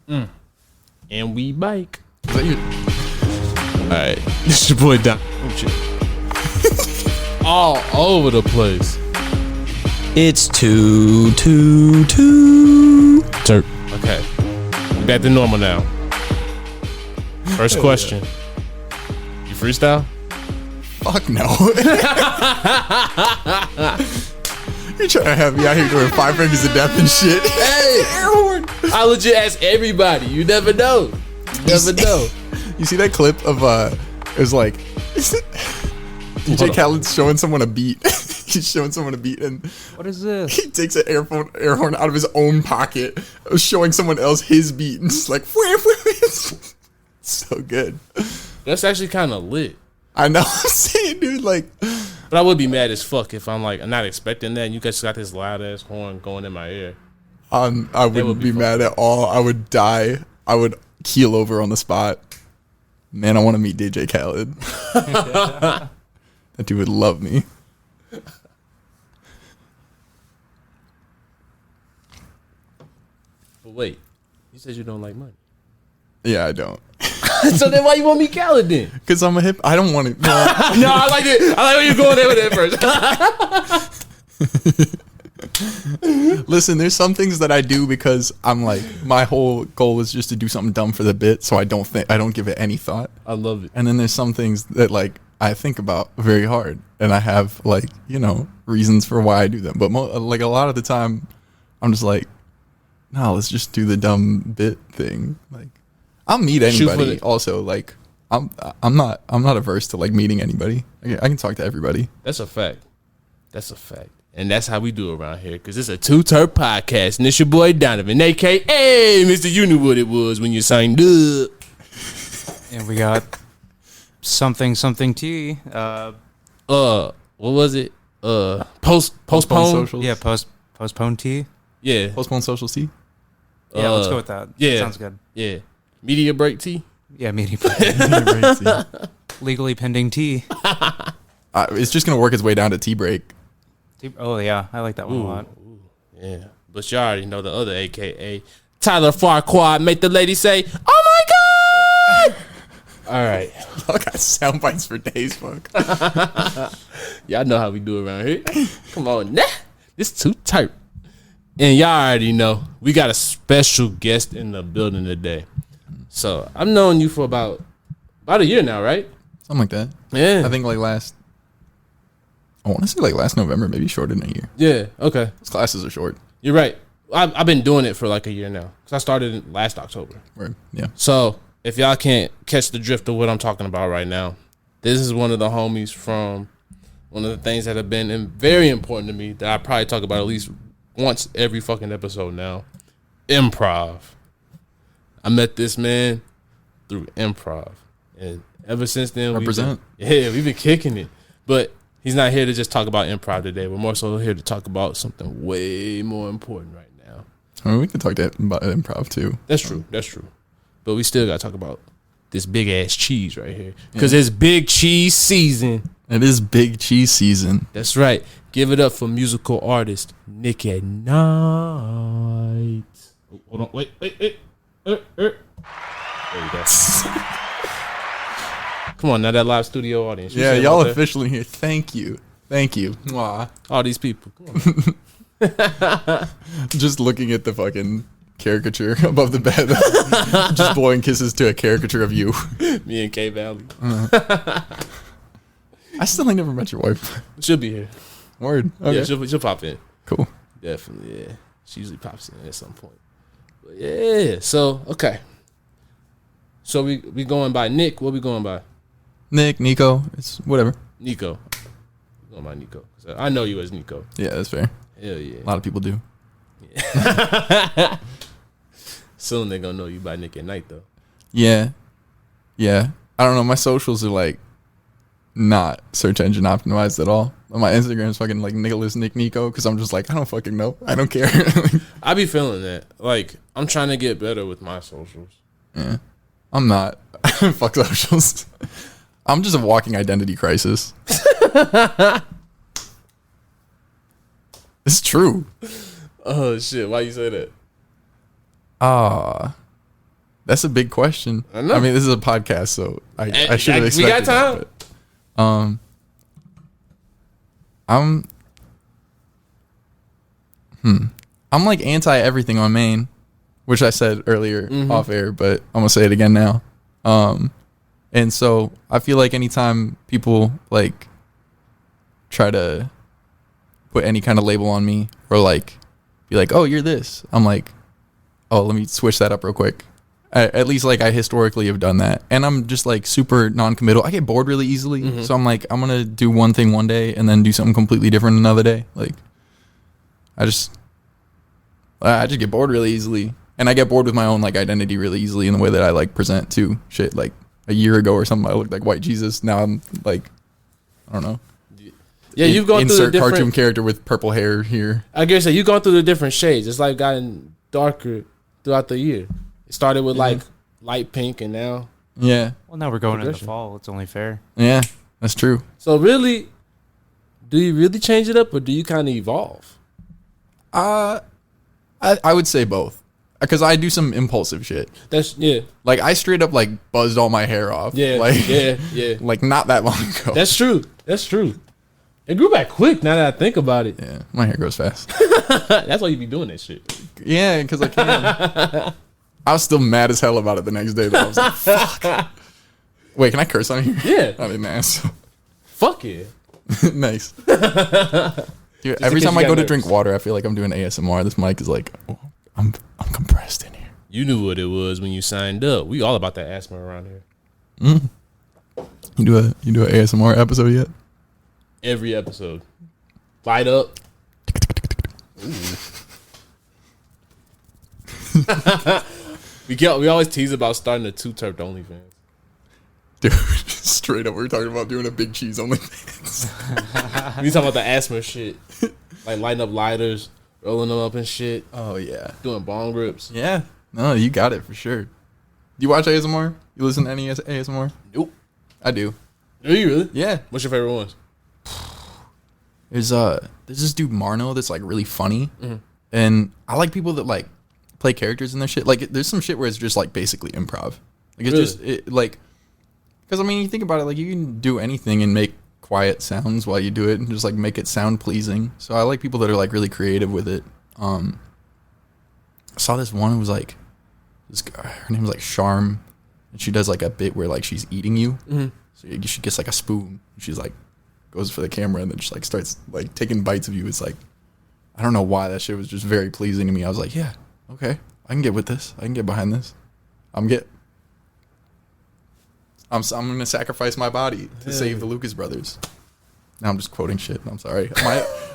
And we bike. Is that you? Alright. This your boy Doc. Oh shit. All over the place. It's 2-2-2. Turp. Okay. We back to normal now. First question. You freestyle? Fuck no. You're trying to have me out here doing 5 fingers of death and shit. Hey, air horn. I legit ask everybody. You never know. You never know. You see that clip of it was like DJ Khaled's showing someone a beat. He's showing someone a beat and What is this? he takes an air horn out of his own pocket, showing someone else his beat, and just like so good. That's actually kind of lit. I know. I'm saying, dude, like. But I would be mad as fuck if I'm like, I'm not expecting that and you guys got this loud ass horn going in my ear. I wouldn't be mad at all. I would die. I would keel over on the spot. Man, I want to meet DJ Khaled. That dude would love me. But wait, you said you don't like money. Yeah, I don't. So then why you want me Khaled then? Because I'm a hip. I don't want to. No, No, I like it. I like when you're going there with it first. listen, there's some things that I do because I'm like, my whole goal is just to do something dumb for the bit, so I don't give it any thought. I love it. And then there's some things that like I think about very hard, and I have like reasons for why I do them. But like a lot of the time, I'm just like, no, let's just do the dumb bit thing. Like, I'll meet anybody. Also, like, I'm not averse to like meeting anybody. I can talk to everybody. That's a fact. That's a fact. And that's how we do around here, because it's a two-terp podcast, and it's your boy Donovan, a.k.a. Mr. You knew what it was when you signed up. And we got something T. What was it? Postpone socials. Yeah, postpone T. Yeah. Postpone social C. Yeah, let's go with that. Yeah. Sounds good. Yeah. Media break T. Yeah, media. Legally pending T. It's just gonna work its way down to tea break. Oh yeah, I like that one a lot. Yeah. But you already know the other a.k.a. Tyler Farquaad. Make the lady say, "Oh my God!" All right. Y'all got sound bites for days, fuck. Y'all know how we do around here. Come on, nah. This too tight. And y'all already know we got a special guest in the building today. So I've known you for about a year now, right? Something like that. Yeah. I think like I want to say like last November, maybe shorter than a year. Yeah. Okay. Those classes are short. You're right. I've been doing it for like a year now because I started last October. Right. Yeah. So if y'all can't catch the drift of what I'm talking about right now, this is one of the homies from one of the things that have been very important to me that I probably talk about at least once every fucking episode now. Improv. I met this man through improv, and ever since then, we've been kicking it. But he's not here to just talk about improv today. We're more so here to talk about something way more important right now. I mean, we can talk about improv too. That's true. That's true. But we still got to talk about this big ass cheese right here, because it's big cheese season. It is big cheese season. That's right. Give it up for musical artist Nic Nite. Oh, hold on. Wait. There you go. Come on, now that live studio audience. Yeah, y'all officially here. Thank you. Mwah. All these people. Come on. Just looking at the fucking caricature above the bed. Just blowing kisses to a caricature of you. Me and K Valley. I still ain't never met your wife. She'll be here. Word. Okay. Yeah, she'll pop in. Cool. Definitely, yeah. She usually pops in at some point. But yeah, so, okay. So we going by Nick. What we going by? Nick, Nico. It's whatever. Nico. We going by Nico. I know you as Nico. Yeah, that's fair. Hell yeah. A lot of people do. Yeah. Soon they're going to know you by Nic Nite, though. Yeah. I don't know. My socials are like not search engine optimized at all. My Instagram is fucking like Nicholas Nick Nico, because I'm just like, I don't fucking know. I don't care. I be feeling that. Like, I'm trying to get better with my socials. Yeah. I'm not. Fuck socials. I'm just a walking identity crisis. It's true. Oh, shit. Why you say that? That's a big question. I know. I mean, this is a podcast, so I should have expected. We got time. That, but, I'm like anti everything on Maine, which I said earlier off air, but I'm gonna say it again now. And so I feel like anytime people like try to put any kind of label on me or like be like, oh, you're this, I'm like, oh, let me switch that up real quick. At least like I historically have done that, and I'm just like super non-committal. I get bored really easily, so I'm like, I'm gonna do one thing one day and then do something completely different another day. Like I just get bored really easily, and I get bored with my own like identity really easily in the way that I like present to shit. Like a year ago or something, I looked like white Jesus. Now I'm like, I don't know. Yeah, you've gone through the insert different cartoon character with purple hair here. I guess you've gone through the different shades. It's like gotten darker throughout the year. It started with like light pink, and now Yeah, Well, now we're going into Progression. fall. It's only fair. yeah, that's true. so really, do you really change it up, or do you kind of evolve? I would say both, because I do some impulsive shit. That's yeah, Like I straight up like buzzed all my hair off. yeah, like, yeah. like not that long ago. That's true. That's true. It grew back quick. Now that I think about it, Yeah, my hair grows fast. that's why you be doing that shit. Yeah, because I can. I was still mad as hell about it the next day, though. I was like, fuck. Wait, can I curse on here? Yeah, I didn't ask. fuck yeah. Nice. Dude, every in case time you I got go to nervous. drink water, I feel like I'm doing ASMR. This mic is like, oh, I'm compressed in here. You knew what it was when you signed up. We all about that asthma around here. You do an ASMR episode yet? Every episode, light up. We always tease about starting a two-turf OnlyFans. Dude, straight up, we were talking about doing a big cheese OnlyFans. We talking about the asthma shit, like lighting up lighters, rolling them up and shit, Oh yeah, doing bong rips. yeah. No, you got it for sure. Do you watch ASMR? You listen to any ASMR? Nope. I do. Do you really? Yeah. What's your favorite ones? There's this dude Marno that's like really funny, and I like people that like play characters in their shit. Like there's some shit where it's just like basically improv. Like it's Really? just like, because I mean you think about it, like you can do anything and make quiet sounds while you do it and just like make it sound pleasing. So I like people that are like really creative with it. I saw this one who was like, this guy, her name was like Charm, and she does like a bit where like she's eating you. So she gets like a spoon. She's like goes for the camera and then just like starts like taking bites of you. It's like, I don't know why that shit was just very pleasing to me. I was like, yeah, okay, I can get with this. I can get behind this. I'm gonna sacrifice my body to save the Lucas brothers. Now I'm just quoting shit. I'm sorry.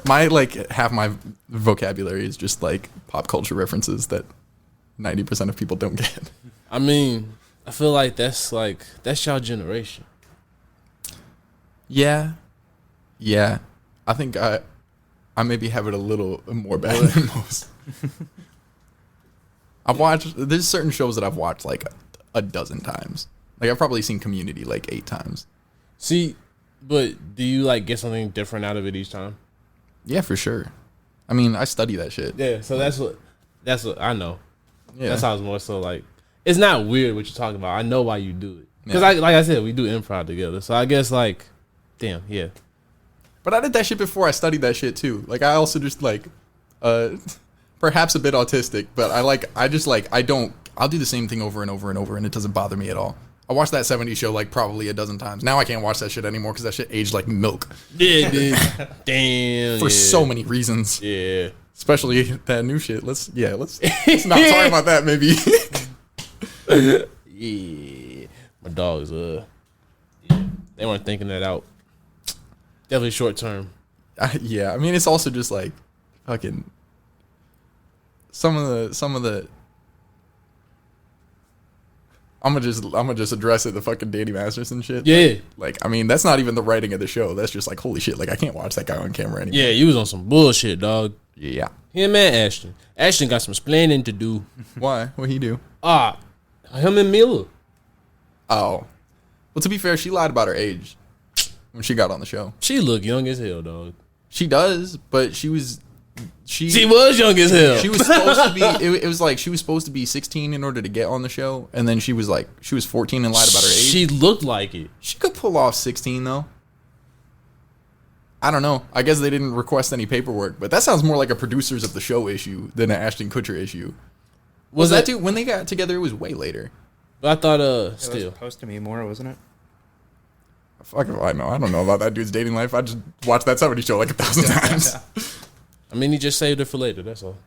My like half my vocabulary is just like pop culture references that 90% of people don't get. I mean, I feel like that's y'all generation. Yeah. I think I maybe have it a little more bad than most. There's certain shows that I've watched like a dozen times. Like I've probably seen Community like 8 times. See, but do you like get something different out of it each time? Yeah, for sure. I mean, I study that shit. Yeah, so that's what I know. Yeah. That sounds more so like it's not weird what you're talking about. I know why you do it because Yeah. like I said, we do improv together. So I guess like, damn, yeah. But I did that shit before I studied that shit too. Like I also just like perhaps a bit autistic, but I'll do the same thing over and over and over and it doesn't bother me at all. I watched that 70s show like probably a dozen times. Now I can't watch that shit anymore because that shit aged like milk Yeah, dude. Damn. for yeah. so many reasons. Yeah. Especially that new shit. Let's not talk about that maybe. Yeah. My dogs, yeah, they weren't thinking that out. Definitely short term. Yeah, I mean it's also just like fucking some of the I'm gonna just address it, the fucking Danny Masterson shit. Yeah. Like, I mean, that's not even the writing of the show. That's just like, holy shit, like I can't watch that guy on camera anymore. Yeah, you was on some bullshit, dog. Yeah. Him and Ashton. Ashton got some explaining to do. Why? What'd he do? Him and Mila. Oh. Well, to be fair, she lied about her age when she got on the show. She look young as hell, dog. She does, but she was She was young as hell. She was supposed to be. It was like she was supposed to be 16 in order to get on the show, and then she was 14 and lied about her age. She looked like it. She could pull off 16 though. I don't know. I guess they didn't request any paperwork, but that sounds more like a producers of the show issue than an Ashton Kutcher issue. Was that dude when they got together? It was way later. But I thought It still was supposed to be more, wasn't it? Fuck if I know. I don't know about that dude's dating life. I just watched that 70 show like 1,000 times. I mean, he just saved it for later. That's all.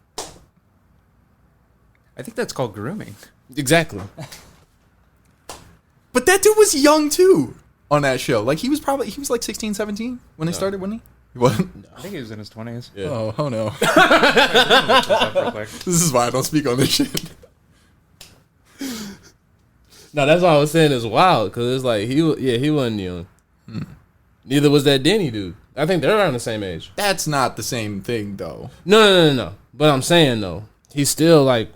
I think that's called grooming. Exactly. But that dude was young too on that show. Like he was like 16, 17 when they started, wasn't he? What? I think he was in his 20s. Yeah. Oh no. Look this up real quick. This is why I don't speak on this shit. No, that's what I was saying. It's wild because it's like he wasn't young. Neither was that Denny dude. I think they're around the same age. That's not the same thing though. No. But I'm saying though, he's still like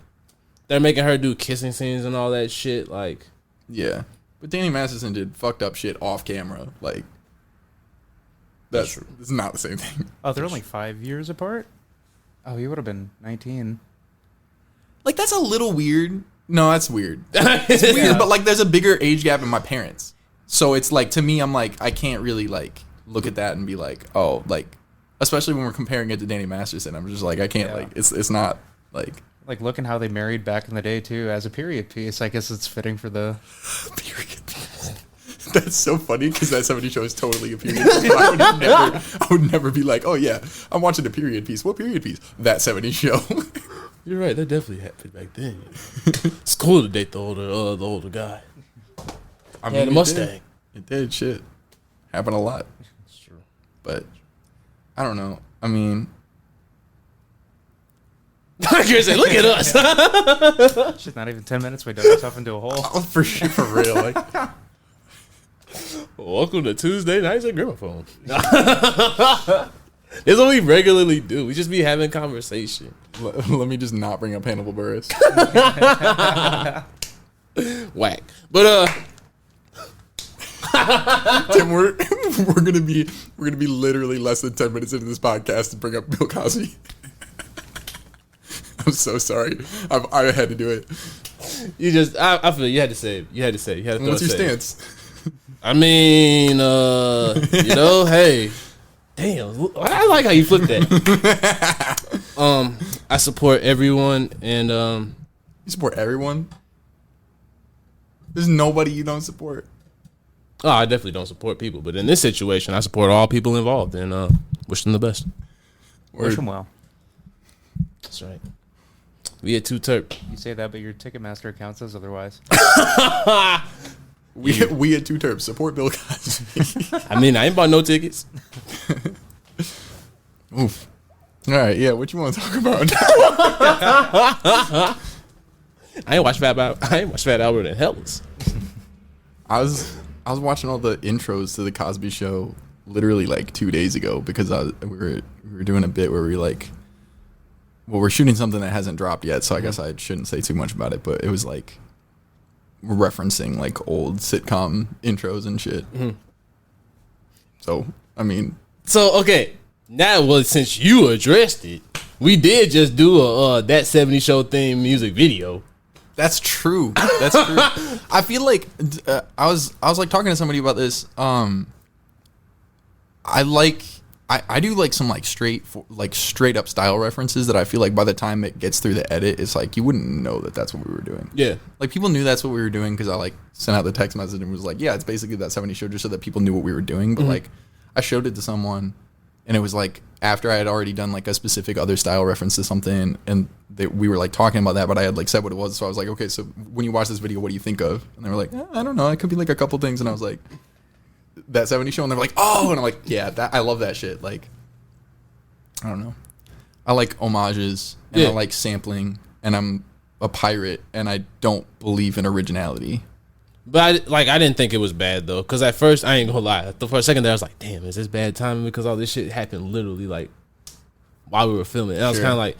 they're making her do kissing scenes and all that shit. Like, Yeah. But Danny Masterson did fucked up shit off camera. Like that's true. It's not the same thing. Oh, they're only 5 years apart? Oh, he would have been 19. Like that's a little weird. No, that's weird. It's weird, but like there's a bigger age gap in my parents. So it's like to me, I'm like I can't really like look at that and be like, oh, like especially when we're comparing it to Danny Masterson. I'm just like I can't like it's not like looking how they married back in the day too as a period piece. I guess it's fitting for the period piece. That's so funny because that 70 show is totally a period piece. I would never be like, oh yeah, I'm watching a period piece. What period piece? That 70 show. you're right. That definitely happened back then. It's cool to date the older guy. I mean, the Mustang. It did shit. Happened a lot. That's true. But I don't know. I mean, You're saying, look at us. shit. Not even 10 minutes. We dug ourselves into a hole. oh, for sure, for real. Like, Welcome to Tuesday nights at Gramophone. It's what we regularly do. We just be having conversation. let me just not bring up Hannibal Buress. Whack. But Tim, we're gonna be literally less than 10 minutes into this podcast to bring up Bill Cosby. I'm so sorry. I had to do it. I feel you had to say it. You had to say it. You had to What's your say it. stance? I mean, hey, damn, I like how you flipped that. I support everyone, and You support everyone? There's nobody you don't support. oh, I definitely don't support people, but in this situation, I support all people involved, and wish them the best. Wish them well. That's right. We at 2 Terp. You say that, but your Ticketmaster account says otherwise. We at 2 Terps support Bill Cosby. I mean, I ain't bought no tickets. Oof. All right, yeah. What you want to talk about? I ain't watched Fat Albert in Hellas. I was watching all the intros to the Cosby Show literally like 2 days ago because we were doing a bit where we're shooting something that hasn't dropped yet, so I guess I shouldn't say too much about it. But it was like referencing like old sitcom intros and shit. Mm-hmm. So I mean, Okay, now since you addressed it, we did just do a That 70 Show theme music video. that's true. That's true. I feel like I was like talking to somebody about this. I do like some like straight up style references that I feel like by the time it gets through the edit, it's like you wouldn't know that that's what we were doing. Yeah. Like people knew that's what we were doing because I like sent out the text message and was like, yeah, it's basically That 70 Show just so that people knew what we were doing. But like I showed it to someone and it was like after I had already done like a specific other style reference to something and we were like talking about that, but I had like said what it was. So I was like, okay, so when you watch this video, what do you think of? And they were like, I don't know. It could be like a couple things. And I was like, That 70 Show, and they're like, oh, and I'm like, yeah, I love that shit. Like, I don't know, I like homages and I like sampling, and I'm a pirate, and I don't believe in originality. But I didn't think it was bad though, because at first I ain't gonna lie, for a second there I was like, damn, is this bad timing? Because all this shit happened literally like while we were filming, and I was kind of like,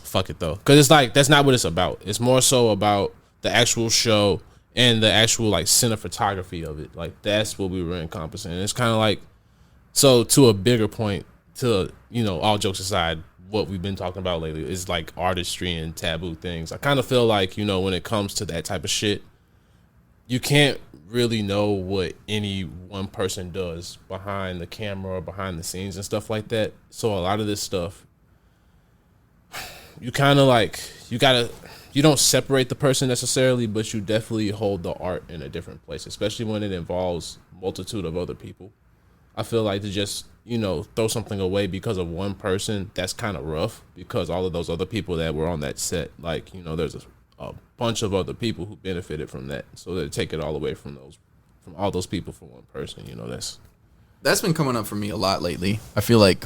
fuck it though, because it's like that's not what it's about. It's more so about the actual show and the actual like cinematography of it. Like that's what we were encompassing. And it's kind of like, so to a bigger point, to all jokes aside, what we've been talking about lately is like artistry and taboo things. I kind of feel like, you know, when it comes to that type of shit, you can't really know what any one person does behind the camera or behind the scenes and stuff like that. So a lot of this stuff, you kind of like, you don't separate the person necessarily, but you definitely hold the art in a different place, especially when it involves multitude of other people. I feel like to just, you know, throw something away because of one person, that's kind of rough, because all of those other people that were on that set, like, you know, there's a bunch of other people who benefited from that. So to take it all away from all those people for one person, you know, that's been coming up for me a lot lately. I feel like,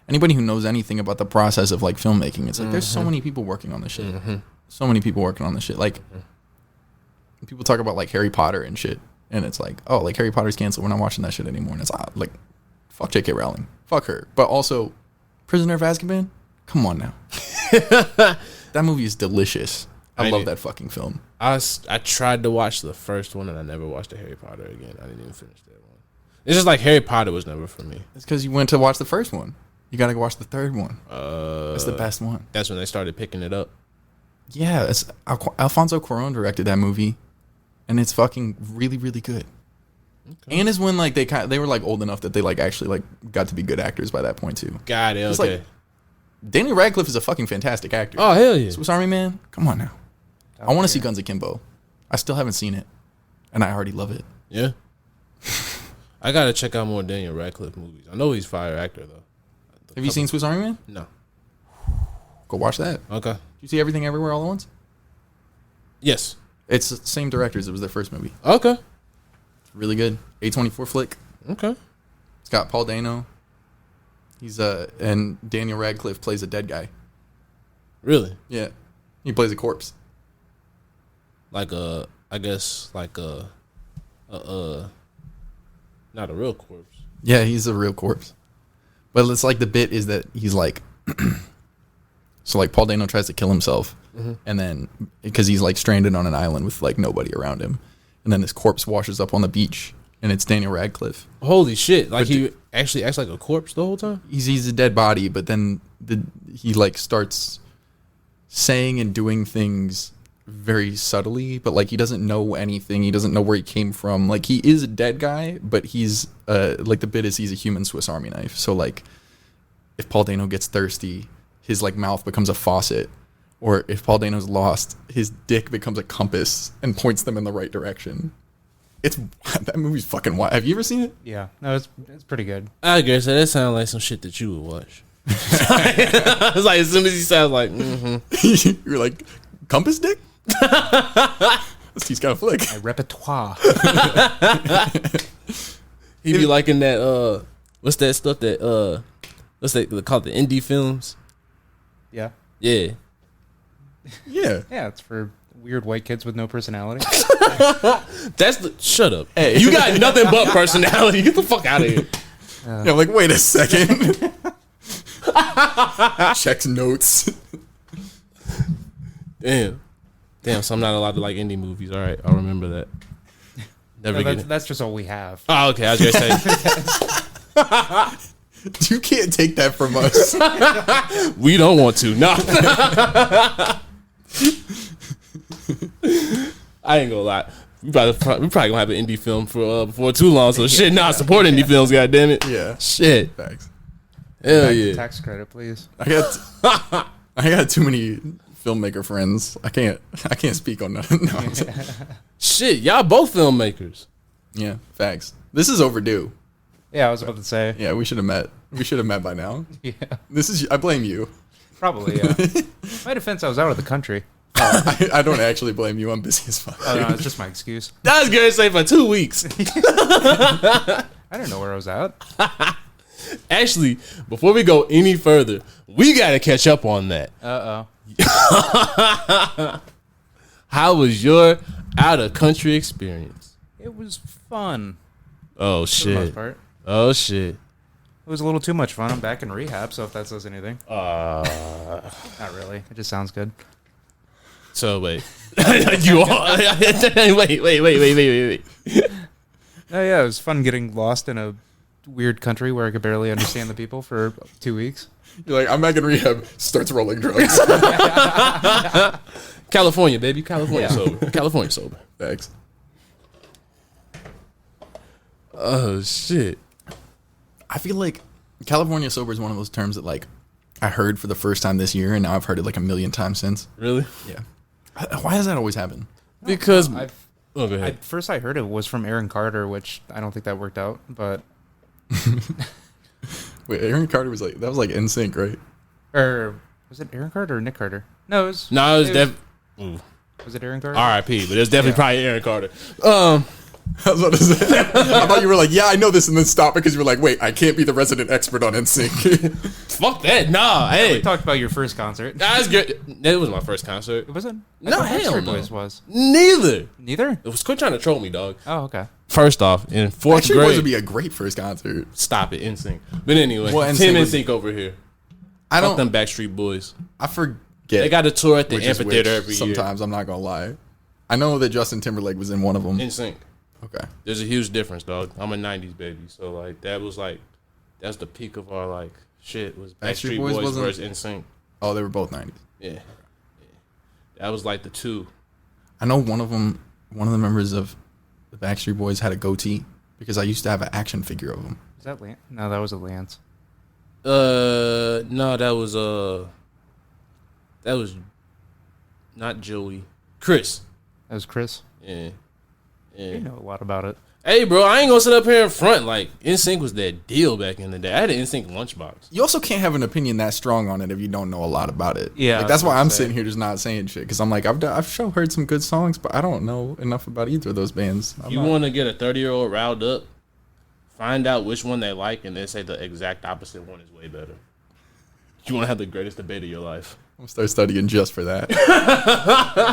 anybody who knows anything about the process of like filmmaking, it's like there's so many people working on this shit. So many people working on this shit. Like people talk about like Harry Potter and shit, and it's like, oh, like Harry Potter's canceled. We're not watching that shit anymore. And it's like, fuck J.K. Rowling, fuck her. But also, Prisoner of Azkaban. Come on now. That movie is delicious. I love that fucking film. I tried to watch the first one and I never watched the Harry Potter again. I didn't even finish that one. It's just like Harry Potter was never for me. It's because you went to watch the first one. You gotta watch the third one. It's the best one. That's when they started picking it up. Yeah, it's Alfonso Cuarón directed that movie, and it's fucking really, really good. Okay. And is when like they were like old enough that they like actually like got to be good actors by that point too. Got it. Okay. Like, Daniel Radcliffe is a fucking fantastic actor. Oh hell yeah! Swiss Army Man, come on now. I want to see Guns Akimbo. I still haven't seen it, and I already love it. Yeah. I gotta check out more Daniel Radcliffe movies. I know he's a fire actor though. Have you seen Swiss Army Man? No. Go watch that. Okay. Did you see Everything Everywhere All at Once? Yes. It's the same directors. It was their first movie. Okay. It's really good. A24 flick. Okay. It's got Paul Dano. And Daniel Radcliffe plays a dead guy. Really? Yeah. He plays a corpse. Like I guess like not a real corpse. Yeah, he's a real corpse. But it's like the bit is that he's like, so like Paul Dano tries to kill himself, and then because he's like stranded on an island with like nobody around him, and then this corpse washes up on the beach, and it's Daniel Radcliffe. Holy shit! Like he actually acts like a corpse the whole time. He's a dead body, but then he like starts saying and doing things very subtly, but like he doesn't know anything. He doesn't know where he came from. Like he is a dead guy, but he's like the bit is he's a human Swiss Army knife. So like if Paul Dano gets thirsty, his like mouth becomes a faucet, or if Paul Dano's lost, his dick becomes a compass and points them in the right direction. That movie's fucking wild. Have you ever seen it? Yeah, no, it's pretty good. I guess that sounds like some shit that you would watch. It's like as soon as he sounds like, you're like compass dick. He's got a flick. My repertoire. He be liking that. What's that stuff that? What's they call it? The indie films. Yeah. Yeah. Yeah. Yeah, it's for weird white kids with no personality. Shut up. Hey, you got nothing but personality. Get the fuck out of here. Yeah, I'm like, wait a second. Checks notes. Damn, so I'm not allowed to like indie movies. All right, I'll remember that. Never No, that's just all we have. Oh, okay. I was gonna say You can't take that from us. we don't want to. No. I ain't gonna lie. We probably gonna have an indie film for before too long. So shit, nah, support indie films. God damn it. Yeah. Shit. Thanks. Hell yeah. Tax credit, please. I got too many filmmaker friends. I can't speak on nothing. No. Shit, y'all both filmmakers. Yeah, facts. This is overdue. Yeah, I was about to say. Yeah, we should have met. We should have met by now. Yeah. I blame you. Probably, yeah. My defense, I was out of the country. I don't actually blame you. I'm busy as fuck. Oh, no, it's just my excuse. I was gonna say for 2 weeks. I didn't know where I was at. Actually, before we go any further, we gotta catch up on that. Uh-oh. How was your out of country experience? It was fun. Oh For the most shit. part. Oh shit. It was a little too much fun. I'm back in rehab, so if that says anything. Not really. It just sounds good. So wait. You all wait. Oh, yeah, it was fun getting lost in a weird country where I could barely understand the people for 2 weeks. You're like, I'm back in rehab. Starts rolling drugs. California, baby. California sober. California sober. Thanks. Oh, shit. I feel like California sober is one of those terms that, like, I heard for the first time this year, and now I've heard it like a million times since. Really? Yeah. Why does that always happen? Because... go ahead. First I heard it was from Aaron Carter, which I don't think that worked out, but... Wait, Aaron Carter was like, that was like NSYNC, right? Or was it Aaron Carter or Nick Carter? No, it was... No, Was it Aaron Carter? R.I.P., but it's definitely probably Aaron Carter. I was about to say. I thought you were like, yeah, I know this, and then stop because you were like, wait, I can't be the resident expert on NSYNC. Fuck that. Nah, hey. We talked about your first concert. That's good. That was my first concert. It wasn't? No, hell Backstreet no. Boys was. Neither. Neither? It was quit trying to troll me, dog. Oh, okay. First off, in fourth Actually, grade. Boys would be a great first concert. Stop it, NSYNC. But anyway, Well, Team NSYNC NSYNC over here. I Fuck don't. them Backstreet Boys. I forget. They got a tour at the which is amphitheater which every year. sometimes, I'm not gonna lie. I know that Justin Timberlake was in one of them. NSYNC. Okay. There's a huge difference, dog. I'm a '90s baby, so like that's the peak of our like shit was Backstreet Boys versus NSYNC. Oh, they were both 90s. Yeah, that was like the two. I know one of the members of the Backstreet Boys had a goatee because I used to have an action figure of him. Is that Lance? No, that was a Lance. No, that was not Joey. Chris. That was Chris. Yeah. You know a lot about it. Hey, bro, I ain't gonna sit up here in front. Like, NSYNC was that deal back in the day. I had an NSYNC lunchbox. You also can't have an opinion that strong on it if you don't know a lot about it. Yeah, like, that's why I'm sitting here just not saying shit because I'm like I've sure heard some good songs, but I don't know enough about either of those bands. You want to get a 30-year-old riled up, find out which one they like, and then say the exact opposite one is way better. You want to have the greatest debate of your life. I'm gonna start studying just for that.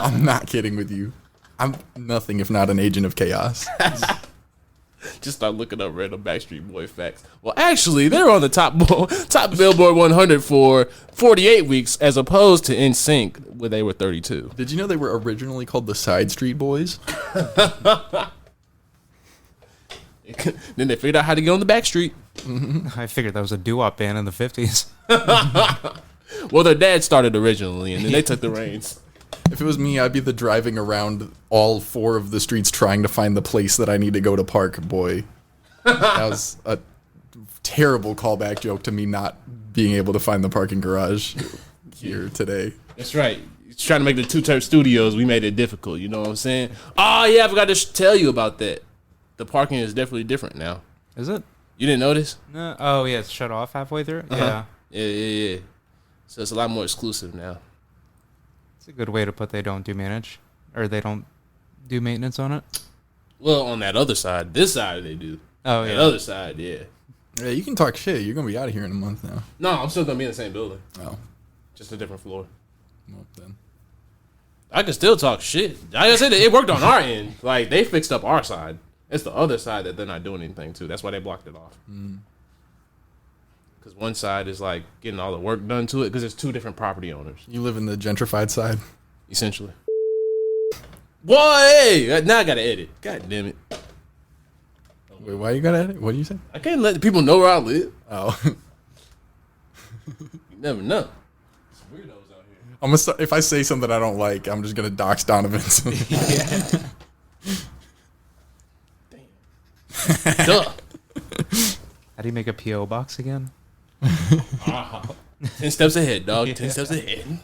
I'm not kidding with you. I'm nothing if not an agent of chaos. Just start looking up random Backstreet Boy facts. Well, actually, they're on the top Billboard 100 for 48 weeks, as opposed to NSYNC, where they were 32. Did you know they were originally called the Side Street Boys? Then they figured out how to get on the back street. I figured that was a doo-wop band in the 50s. Well, their dad started originally, and then they took the reins. If it was me, I'd be the driving around all 4 of the streets trying to find the place that I need to go to park boy. That was a terrible callback joke to me not being able to find the parking garage here today. That's right. He's trying to make the two-turf studios. We made it difficult. You know what I'm saying? Oh, yeah, I forgot to tell you about that. The parking is definitely different now. Is it? You didn't notice? No. Oh, yeah, it's shut off halfway through? Uh-huh. Yeah. So it's a lot more exclusive now. It's a good way to put they don't do manage. Or they don't do maintenance on it. Well, on that other side. This side they do. Oh, yeah. That other side, yeah. Yeah, you can talk shit. You're going to be out of here in a month now. No, I'm still going to be in the same building. Oh. Just a different floor. Well, then. I can still talk shit. Like I said, it worked on our end. Like, they fixed up our side. It's the other side that they're not doing anything to. That's why they blocked it off. Because one side is, like, getting all the work done to it because it's 2 different property owners. You live in the gentrified side? Essentially. Boy, hey! Now I got to edit. God damn it. Wait, why you got to edit? What do you say? I can't let the people know where I live. Oh. You never know. It's weirdos out here. I'm gonna start, if I say something I don't like, I'm just going to dox Donovan. Duh. How do you make a P.O. box again? 10 steps ahead, dog. 10 steps ahead.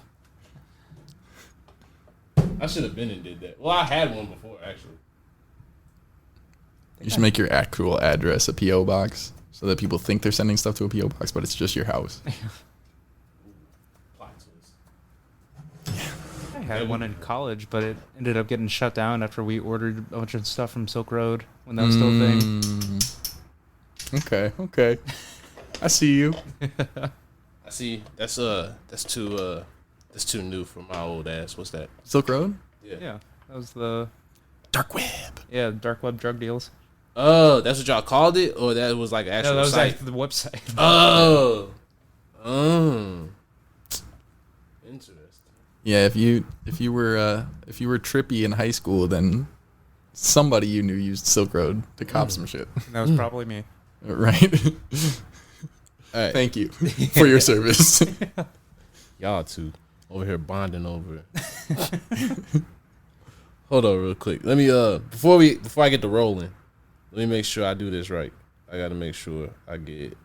I should have been and did that. Well, I had one before, actually. You should make your actual address a P.O. box so that people think they're sending stuff to a P.O. box, but it's just your house. Plot twist. I had one in college, but it ended up getting shut down after we ordered a bunch of stuff from Silk Road when that was still a thing. Okay. I see you. I see. That's too new for my old ass. What's that? Silk Road? Yeah, that was the Dark web. dark web drug deals. Oh, that's what y'all called it, or that was like an actual No, that was site? like the website. Oh. Interesting. Yeah, if you were trippy in high school, then somebody you knew used Silk Road to cop some shit. That was probably me. Right. All right. Thank you for your service. Y'all two over here bonding over it. Hold on real quick. Let me before I get to rolling, let me make sure I do this right. I gotta make sure I get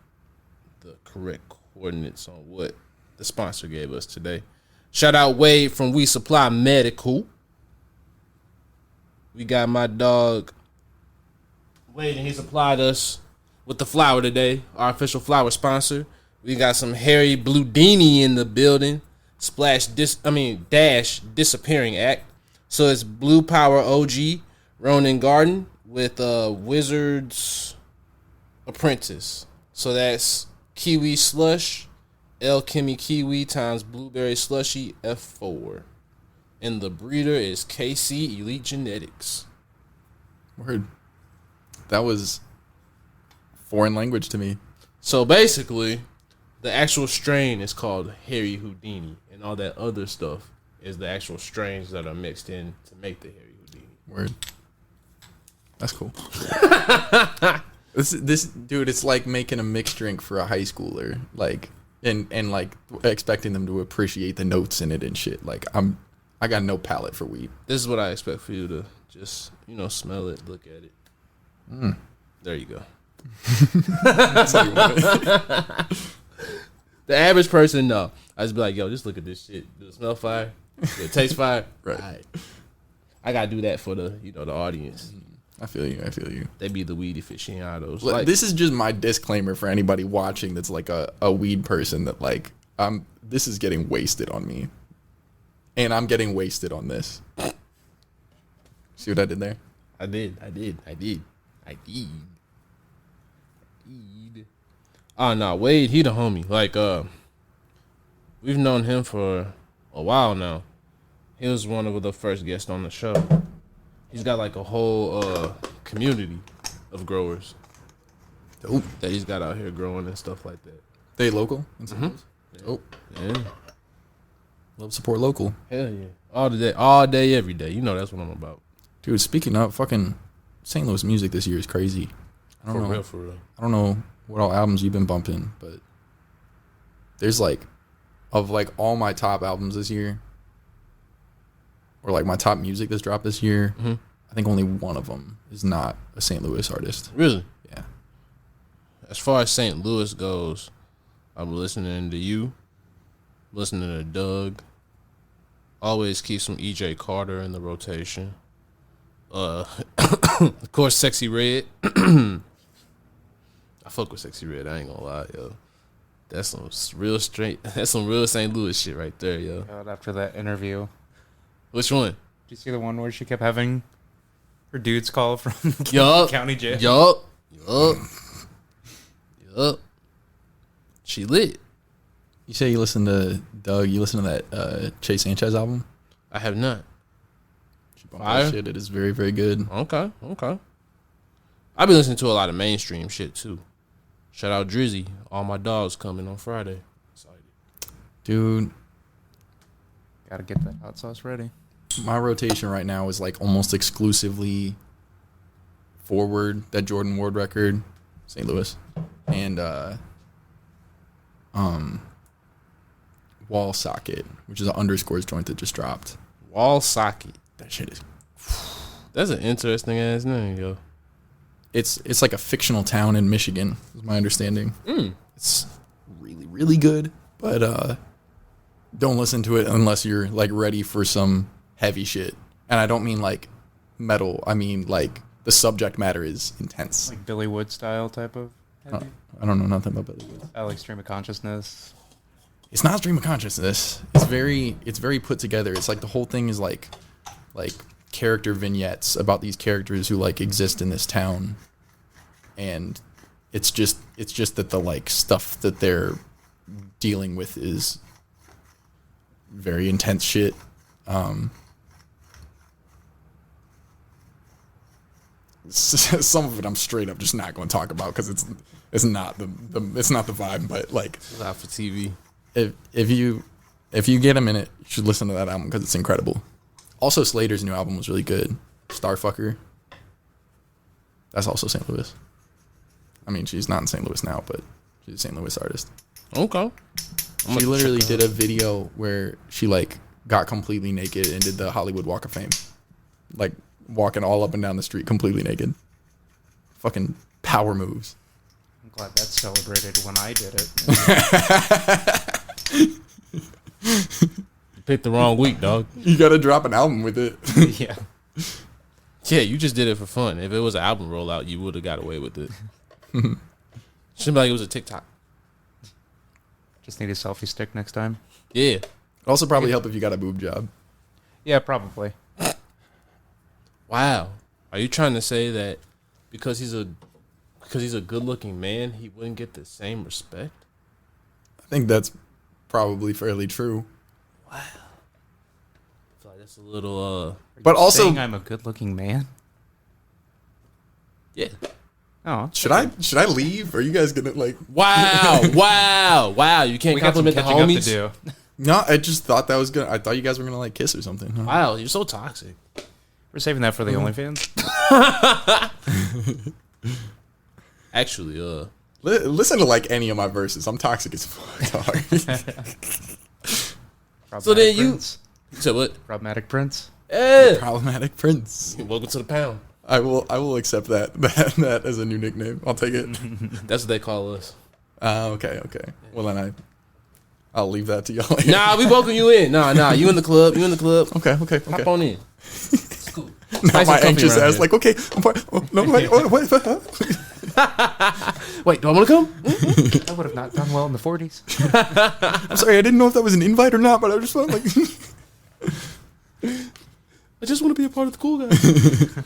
the correct coordinates on what the sponsor gave us today. Shout out Wade from We Supply Medical. We got my dog Wade, and he supplied us with the flower today, our official flower sponsor. We got some Harry Bludini in the building. Dash Disappearing Act. So it's Blue Power OG, Ronin Garden with Wizard's Apprentice. So that's Kiwi Slush, Alchemy Kiwi times Blueberry Slushy F4. And the breeder is KC Elite Genetics. Word. That was foreign language to me. So basically, the actual strain is called Harry Houdini, and all that other stuff is the actual strains that are mixed in to make the Harry Houdini. Word. That's cool. This dude, it's like making a mixed drink for a high schooler, like and like expecting them to appreciate the notes in it and shit. Like I got no palate for weed. This is what I expect for you to just, smell it, look at it. There you go. That's how you want it. The average person, no. I just be like, yo, just look at this shit. Does it smell fire? Does it taste fire? Right. All right. I gotta do that for the audience. I feel you. They be the weed aficionados. Like, this is just my disclaimer for anybody watching that's like a weed person that like this is getting wasted on me. And I'm getting wasted on this. See what I did there? I did. Oh no, Wade, he the homie. Like we've known him for a while now. He was one of the first guests on the show. He's got like a whole community of growers. Dope. That he's got out here growing and stuff like that. They local? Yeah. Oh. Yeah. Love support local. Hell yeah. All day, every day. That's what I'm about. Dude, speaking of fucking St. Louis music this year is crazy. I don't know. For real. I don't know what all albums you've been bumping, but there's like, of like all my top albums this year, or like my top music that's dropped this year, I think only one of them is not a St. Louis artist. Really? Yeah. As far as St. Louis goes, I'm listening to you, listening to Doug. Always keep some EJ Carter in the rotation. Of course, Sexy Red. I fuck with Sexy Red. I ain't gonna lie, yo. That's some real straight. That's some real St. Louis shit right there, yo. God, after that interview, Which one? did you see the one where she kept having her dudes call from Yup. county jail? Yup. She lit. You say you listen to Doug, you listen to that Chase Sanchez album? I have not. She bumped Fire? that shit. It is very, very good. Okay. I've been listening to a lot of mainstream shit too. Shout out Drizzy. All my dogs coming on Friday. Excited. Dude, Gotta get that hot sauce ready. my rotation right now is like almost exclusively Forward, that Jordan Ward record, St. Louis, and Wall Socket, which is an Underscores joint that just dropped. Wall Socket. That shit is. That's an interesting ass name, yo. It's like a fictional town in Michigan, is my understanding. It's really, really good, but don't listen to it unless you're like ready for some heavy shit. And I don't mean like metal. I mean like the subject matter is intense. Like Billy Wood style type of heavy? I don't know nothing about Billy Wood. I like stream of consciousness. It's not stream of consciousness. It's very put together. It's like the whole thing is like character vignettes about these characters who like exist in this town, and it's just that the like stuff that they're dealing with is very intense shit. Some of it I'm straight up just not going to talk about because it's not the vibe. But like, It's not for TV. if you get a minute, you should listen to that album because it's incredible. Also, Slater's new album was really good. Starfucker. That's also St. Louis. I mean, she's not in St. Louis now, but she's a St. Louis artist. Okay. She literally did a video where she like got completely naked and did the Hollywood Walk of Fame, like walking all up and down the street completely naked. Fucking power moves. I'm glad that's celebrated when I did it. You picked the wrong week, dog. You gotta drop an album with it. Yeah. Yeah, you just did it for fun. If it was an album rollout, you would have got away with it. Shouldn't be like it was a TikTok. Just need a selfie stick next time. Yeah. Also, probably help if you got a boob job. Yeah, probably. Wow. Are you trying to say that because he's a good-looking man, he wouldn't get the same respect? I think that's probably fairly true. Wow. I feel like that's a little But also, saying I'm a good-looking man. yeah. Oh, should I leave? Are you guys gonna like? Wow. Wow. You can't we got some compliment the catching up to homies. do. No, I just thought that was gonna. I thought you guys were gonna like kiss or something. Huh? Wow, you're so toxic. We're saving that for the OnlyFans. Actually, Listen to like any of my verses. I'm toxic as fuck. Dog. So then you Prince. said what? Problematic Prince. Eh. Problematic Prince. Welcome to the pound. I will accept that as a new nickname. I'll take it. That's what they call us. Okay. Well then I'll leave that to y'all. Nah, we welcome you in. Nah, you in the club. Okay. Hop on in. It's cool. Not Nice my and comfy anxious around ass. here. Like, okay, I'm part. Oh, no, wait, what? Wait, do I want to come? I would have not done well in the 40s. I'm sorry, I didn't know if that was an invite or not, but I just felt like. I just want to be a part of the cool guys.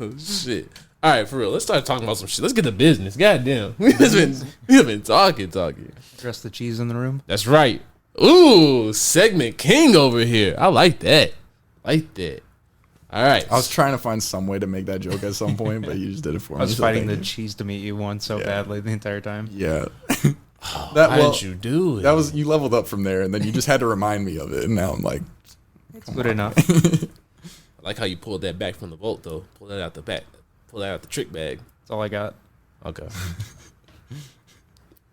Oh, shit. All right, for real. Let's start talking about some shit. Let's get to business. Goddamn. We've been talking. Dress the cheese in the room. That's right. Ooh, segment king over here. I like that. All right. I was trying to find some way to make that joke at some point, but you just did it for me. I was so fighting the thank you. cheese to meet you one so badly the entire time. Yeah. Why did you do it? That was you leveled up from there, and then you just had to remind me of it, and now I'm like, It's good enough. I like how you pulled that back from the vault, though. Pull that out the back. Pull that out the trick bag. That's all I got. Okay.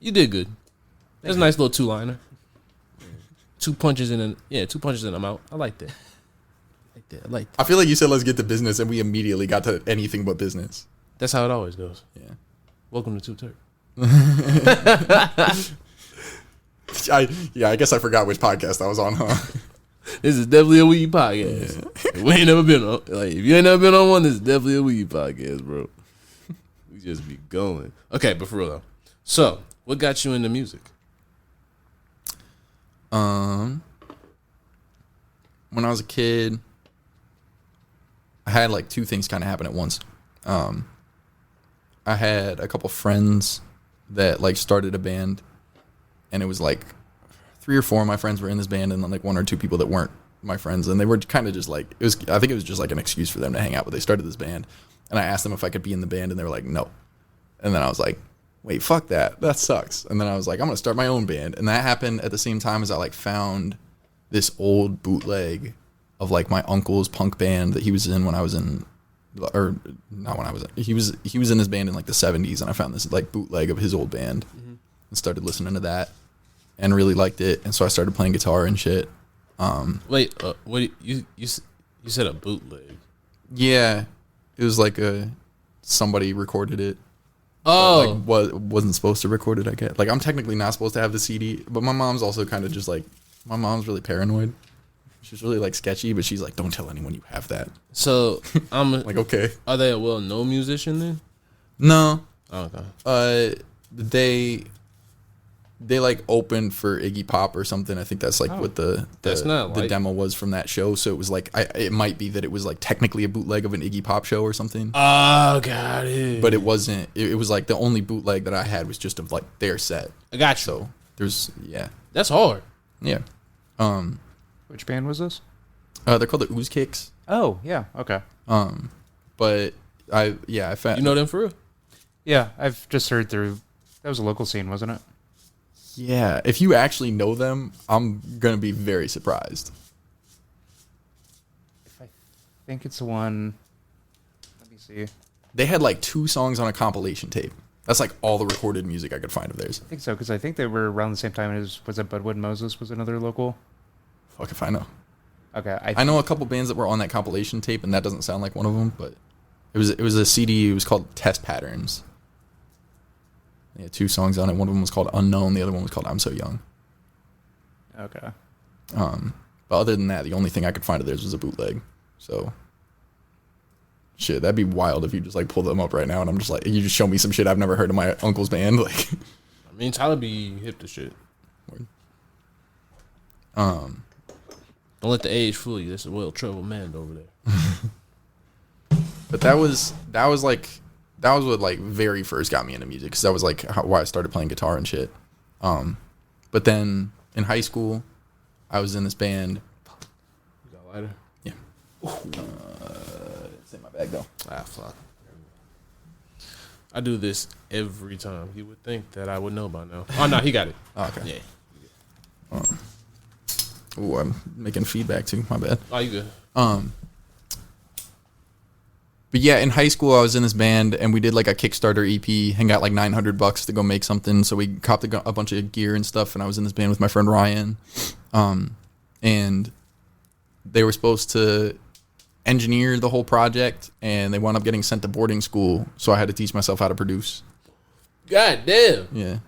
You did good. That's a nice little two-liner. Two punches and I'm out. I like that. I feel like you said let's get to business, and we immediately got to anything but business. That's how it always goes. Yeah. Welcome to Two Turk. I guess I forgot which podcast I was on, huh? This is definitely a weed podcast. We ain't never been on. Like, if you ain't never been on one, this is definitely a weed podcast, bro. We just be going. Okay, but for real though. So, what got you into music? When I was a kid, I had like two things kind of happen at once. I had a couple friends that like started a band, and it was like 3 or 4 of my friends were in this band, and then like 1 or 2 people that weren't my friends, and they were kind of just like I think it was just like an excuse for them to hang out, but they started this band, and I asked them if I could be in the band, and they were like no, and then I was like, wait, fuck that sucks, and then I was like, I'm gonna start my own band, and that happened at the same time as I like found this old bootleg of like my uncle's punk band that he was in when I was in, or not when I was in, he was in his band in like the 70s, and I found this like bootleg of his old band and started listening to that and really liked it, and so I started playing guitar and shit. Wait, what you said a bootleg? Yeah, it was like somebody recorded it. Oh, Like wasn't supposed to record it. I guess like I'm technically not supposed to have the CD, but my mom's also kind of just like, my mom's really paranoid. She's really like sketchy, but she's like, don't tell anyone you have that. so I'm Like, okay, Are they a well-known musician then? no, Okay. they like opened for Iggy Pop or something. I think that's like what the demo was from that show. So it was like it might be that it was like technically a bootleg of an Iggy Pop show or something. Oh, got it. But it wasn't. It was like the only bootleg that I had was just of like their set. I got you. So there's That's hard. yeah. Which band was this? They're called the Ooze Kicks. Oh, yeah. Okay. But I found You know them for real? Yeah, I've just heard through. That was a local scene, wasn't it? yeah. If you actually know them, I'm gonna be very surprised. If I think it's the one. Let me see. They had like 2 songs on a compilation tape. That's like all the recorded music I could find of theirs. I think so, because I think they were around the same time as, was it Budwood Moses was another local? Fuck if I know. Okay. I know a couple bands that were on that compilation tape, and that doesn't sound like one of them, but it was a CD. It was called Test Patterns. They had 2 songs on it. One of them was called Unknown. The other one was called I'm So Young. Okay. But other than that, the only thing I could find of theirs was a bootleg. So, shit, that'd be wild if you just like pull them up right now, and I'm just like, you just show me some shit I've never heard of my uncle's band. Like, I mean, Tyler be hip to shit. Word. Don't let the age fool you. There's a well-traveled man over there. But that was what like very first got me into music, because that was like why I started playing guitar and shit. But then in high school, I was in this band. You got a lighter? Yeah. It's in my bag though. Ah, fuck. I do this every time. You would think that I would know by now. Oh no, he got it. Oh, okay. Yeah. Ooh, I'm making feedback too. My bad. Oh, you good? But yeah, in high school, I was in this band, and we did like a Kickstarter EP and got like $900 to go make something. So we copped a bunch of gear and stuff, and I was in this band with my friend Ryan. And they were supposed to engineer the whole project, and they wound up getting sent to boarding school. So I had to teach myself how to produce. God damn. Yeah.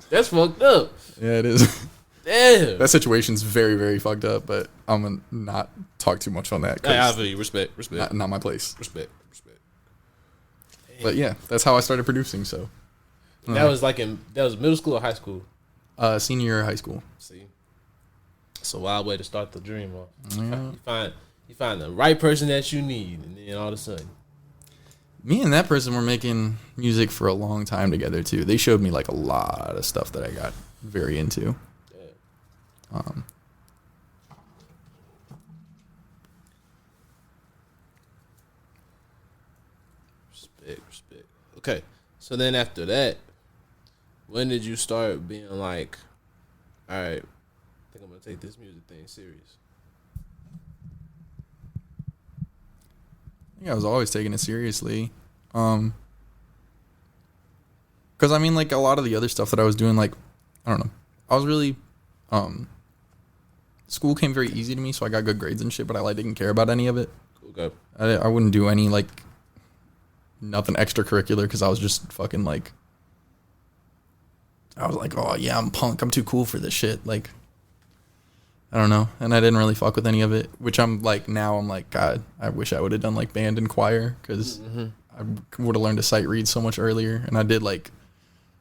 That's fucked up. Yeah, it is. Damn. That situation's very, very fucked up, but I'm going to not talk too much on that. Hey, I feel you. Respect. Not my place. Respect. But yeah, that's how I started producing. So That was middle school or high school? Senior year of high school. See, it's a wild way to start the dream off. Yeah. You find the right person that you need, and then all of a sudden, Me and that person were making music for a long time together too. They showed me like a lot of stuff that I got very into. yeah. Respect. Okay, so then after that, when did you start being like, all right, I think I'm gonna take this music thing serious? I think I was always taking it seriously. Because I mean, like a lot of the other stuff that I was doing, like, I don't know, I was really, school came very easy to me, so I got good grades and shit, but I like didn't care about any of it. Okay. I wouldn't do any like nothing extracurricular, because I was just fucking like, I was like, oh yeah, I'm punk, I'm too cool for this shit. Like, I don't know, and I didn't really fuck with any of it. Which I'm like, now I'm like, God, I wish I would have done like band and choir, because I would have learned to sight read so much earlier. And I did like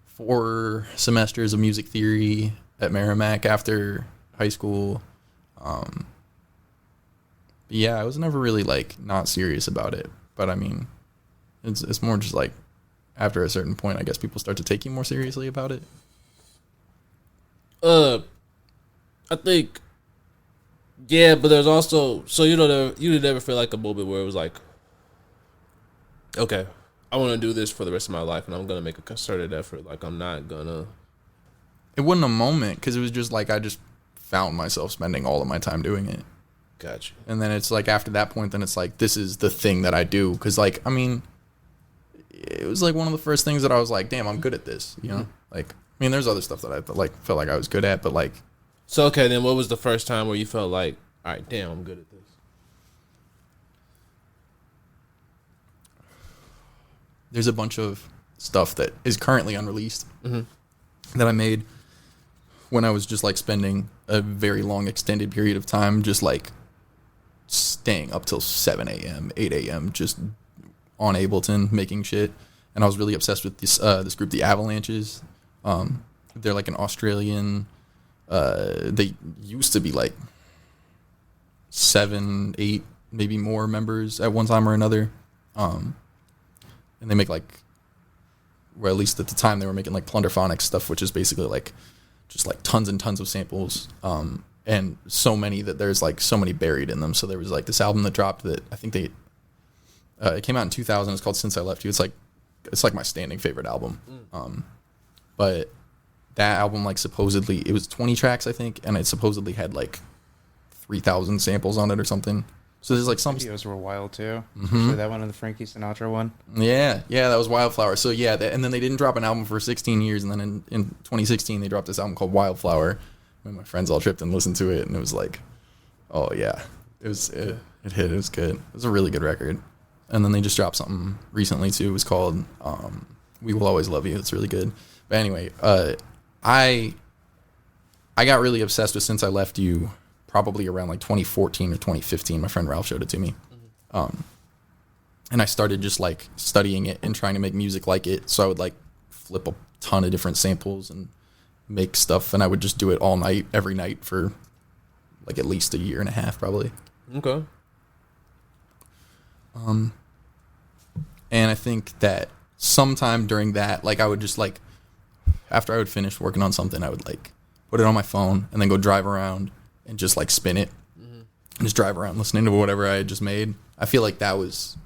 4 semesters of music theory at Merrimack after high school. But yeah, I was never really like not serious about it. But I mean, it's more just like after a certain point, I guess people start to take you more seriously about it. I think, yeah, but there's also, so you did ever feel like a moment where it was like, okay, I want to do this for the rest of my life, and I'm gonna make a concerted effort. Like, I'm not gonna. It wasn't a moment, because it was just like I just found myself spending all of my time doing it. Gotcha. And then it's like after that point, then it's like, this is the thing that I do. Because like, I mean, it was like one of the first things that I was like, damn, I'm good at this. You know, like, I mean, there's other stuff that I like felt like I was good at, but like. So okay, then what was the first time where you felt like, all right, damn, I'm good at this? There's a bunch of stuff that is currently unreleased that I made when I was just like spending a very long extended period of time just like staying up till 7 a.m., 8 a.m. just on Ableton making shit. And I was really obsessed with this group, the Avalanches. They're like an Australian. They used to be like 7, 8, maybe more members at one time or another. And they make like, or at least at the time they were making like plunderphonic stuff, which is basically like just like tons and tons of samples. And so many that there's like so many buried in them. So there was like this album that dropped that I think it came out in 2000. It's called Since I Left You. It's like my standing favorite album. But that album, like supposedly it was 20 tracks, I think. And it supposedly had like 3,000 samples on it or something. So there's like some videos were wild too. Especially that one and the Frankie Sinatra one. Yeah, that was Wildflower. So yeah, and then they didn't drop an album for 16 years, and then in 2016 they dropped this album called Wildflower. And my friends all tripped and listened to it, and it was like, oh yeah, it hit. It was good. It was a really good record. And then they just dropped something recently too. It was called "We Will Always Love You." It's really good. But anyway, I got really obsessed with "Since I Left You" probably around like 2014 or 2015. My friend Ralph showed it to me. And I started just like studying it and trying to make music like it. So I would like flip a ton of different samples and make stuff, and I would just do it all night, every night for like at least a year and a half probably. Okay. And I think that sometime during that, like I would just like, after I would finish working on something, I would like put it on my phone and then go drive around and just like spin it and just drive around listening to whatever I had just made. I feel like that was,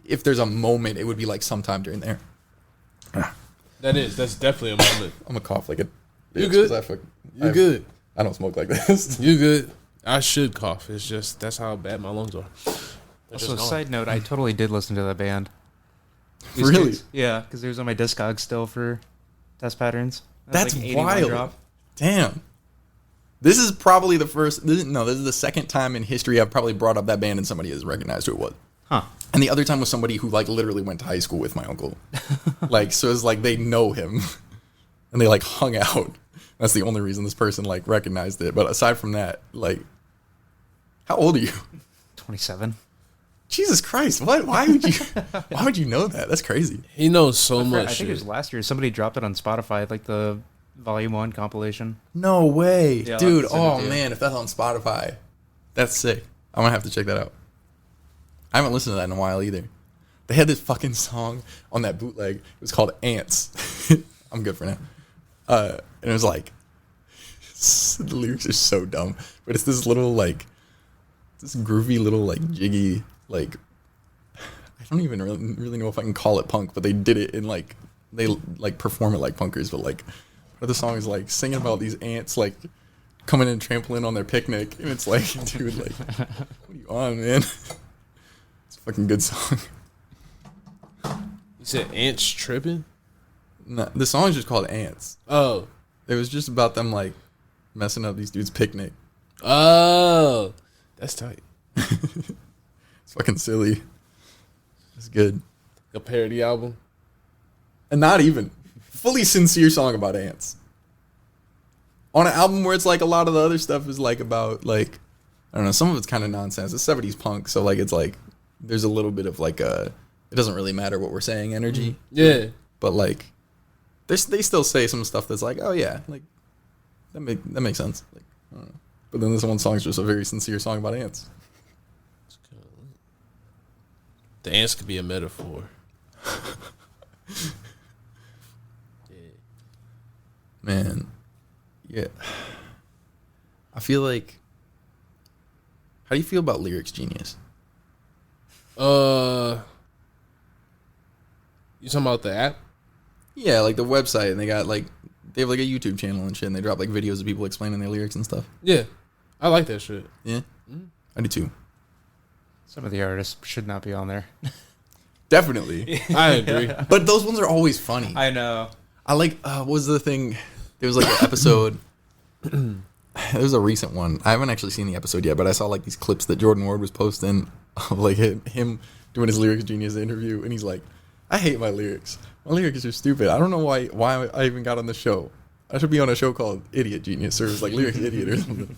if there's a moment, it would be like sometime during there. That's definitely a moment. I'm gonna cough like a bitch. You good? You good? I don't smoke like this. You good? I should cough. It's just, that's how bad my lungs are. Also, side note, I totally did listen to that band. Really? Yeah, because it was on my Discog still for Test Patterns. That's like 81 wild. drop. Damn. This is probably the first, this is the second time in history I've probably brought up that band and somebody has recognized who it was. Huh. And the other time was somebody who like literally went to high school with my uncle. Like, so it's like they know him and they like hung out. That's the only reason this person like recognized it. But aside from that, like, how old are you? 27. Jesus Christ! What? Why would you know that? That's crazy. He knows so much. I think it was last year. Somebody dropped it on Spotify, like the Volume 1 compilation. No way, Yeah, dude. I'll send it Oh to you. man, if that's on Spotify, that's sick. I'm gonna have to check that out. I haven't listened to that in a while either. They had this fucking song on that bootleg. It was called Ants. I'm good for now. And it was like, the lyrics are so dumb, but it's this little like, this groovy little like jiggy like, I don't even really know if I can call it punk, but they did it in like, they like perform it like punkers, but like, part of the song is like singing about these ants like coming and trampling on their picnic, and it's like, dude, like, what are you on, man? It's a fucking good song. You said ants tripping? No, the song is just called Ants. Oh. It was just about them like messing up these dudes' picnic. Oh. That's tight. It's fucking silly. It's good. A parody album? And not even. Fully sincere song about ants. On an album where it's like a lot of the other stuff is like about like, I don't know, some of it's kind of nonsense. It's 70s punk, so like it's like, there's a little bit of like a, it doesn't really matter what we're saying energy. Yeah. But like, they still say some stuff that's like, oh yeah, like, that makes sense. Like, I don't know. But then this one song is just a very sincere song about ants. The ants could be a metaphor. Yeah. Man, yeah. I feel like, how do you feel about Lyrics Genius? You talking about the app? Yeah, like the website, and they got like, they have like a YouTube channel and shit, and they drop like videos of people explaining their lyrics and stuff. Yeah. I like that shit. Yeah, I do too. Some of the artists should not be on there. Definitely. I agree. But those ones are always funny. I know. I like, what was the thing? There was like an episode. It was a recent one. I haven't actually seen the episode yet, but I saw like these clips that Jordan Ward was posting of like him doing his Lyrics Genius interview, and he's like, I hate my lyrics. My lyrics are stupid. I don't know why I even got on the show. I should be on a show called Idiot Genius, or it was like Lyrics Idiot or something.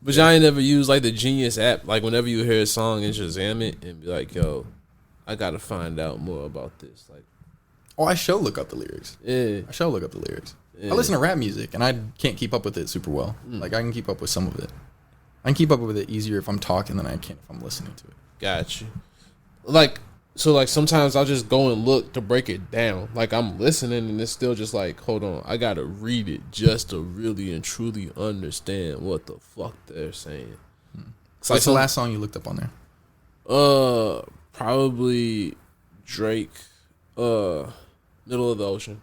But y'all ain't never used like the Genius app. Like whenever you hear a song and Shazam it and be like, yo, I gotta find out more about this. Like, Oh, I shall look up the lyrics. yeah. I shall look up the lyrics. Yeah. I listen to rap music, and I can't keep up with it super well. Like, I can keep up with some of it. I can keep up with it easier if I'm talking than I can if I'm listening to it. Got you. Like, so like sometimes I'll just go and look to break it down. Like I'm listening and it's still just like, hold on, I gotta read it just to really and truly understand what the fuck they're saying. So what's the last song you looked up on there? Probably Drake, Middle of the Ocean.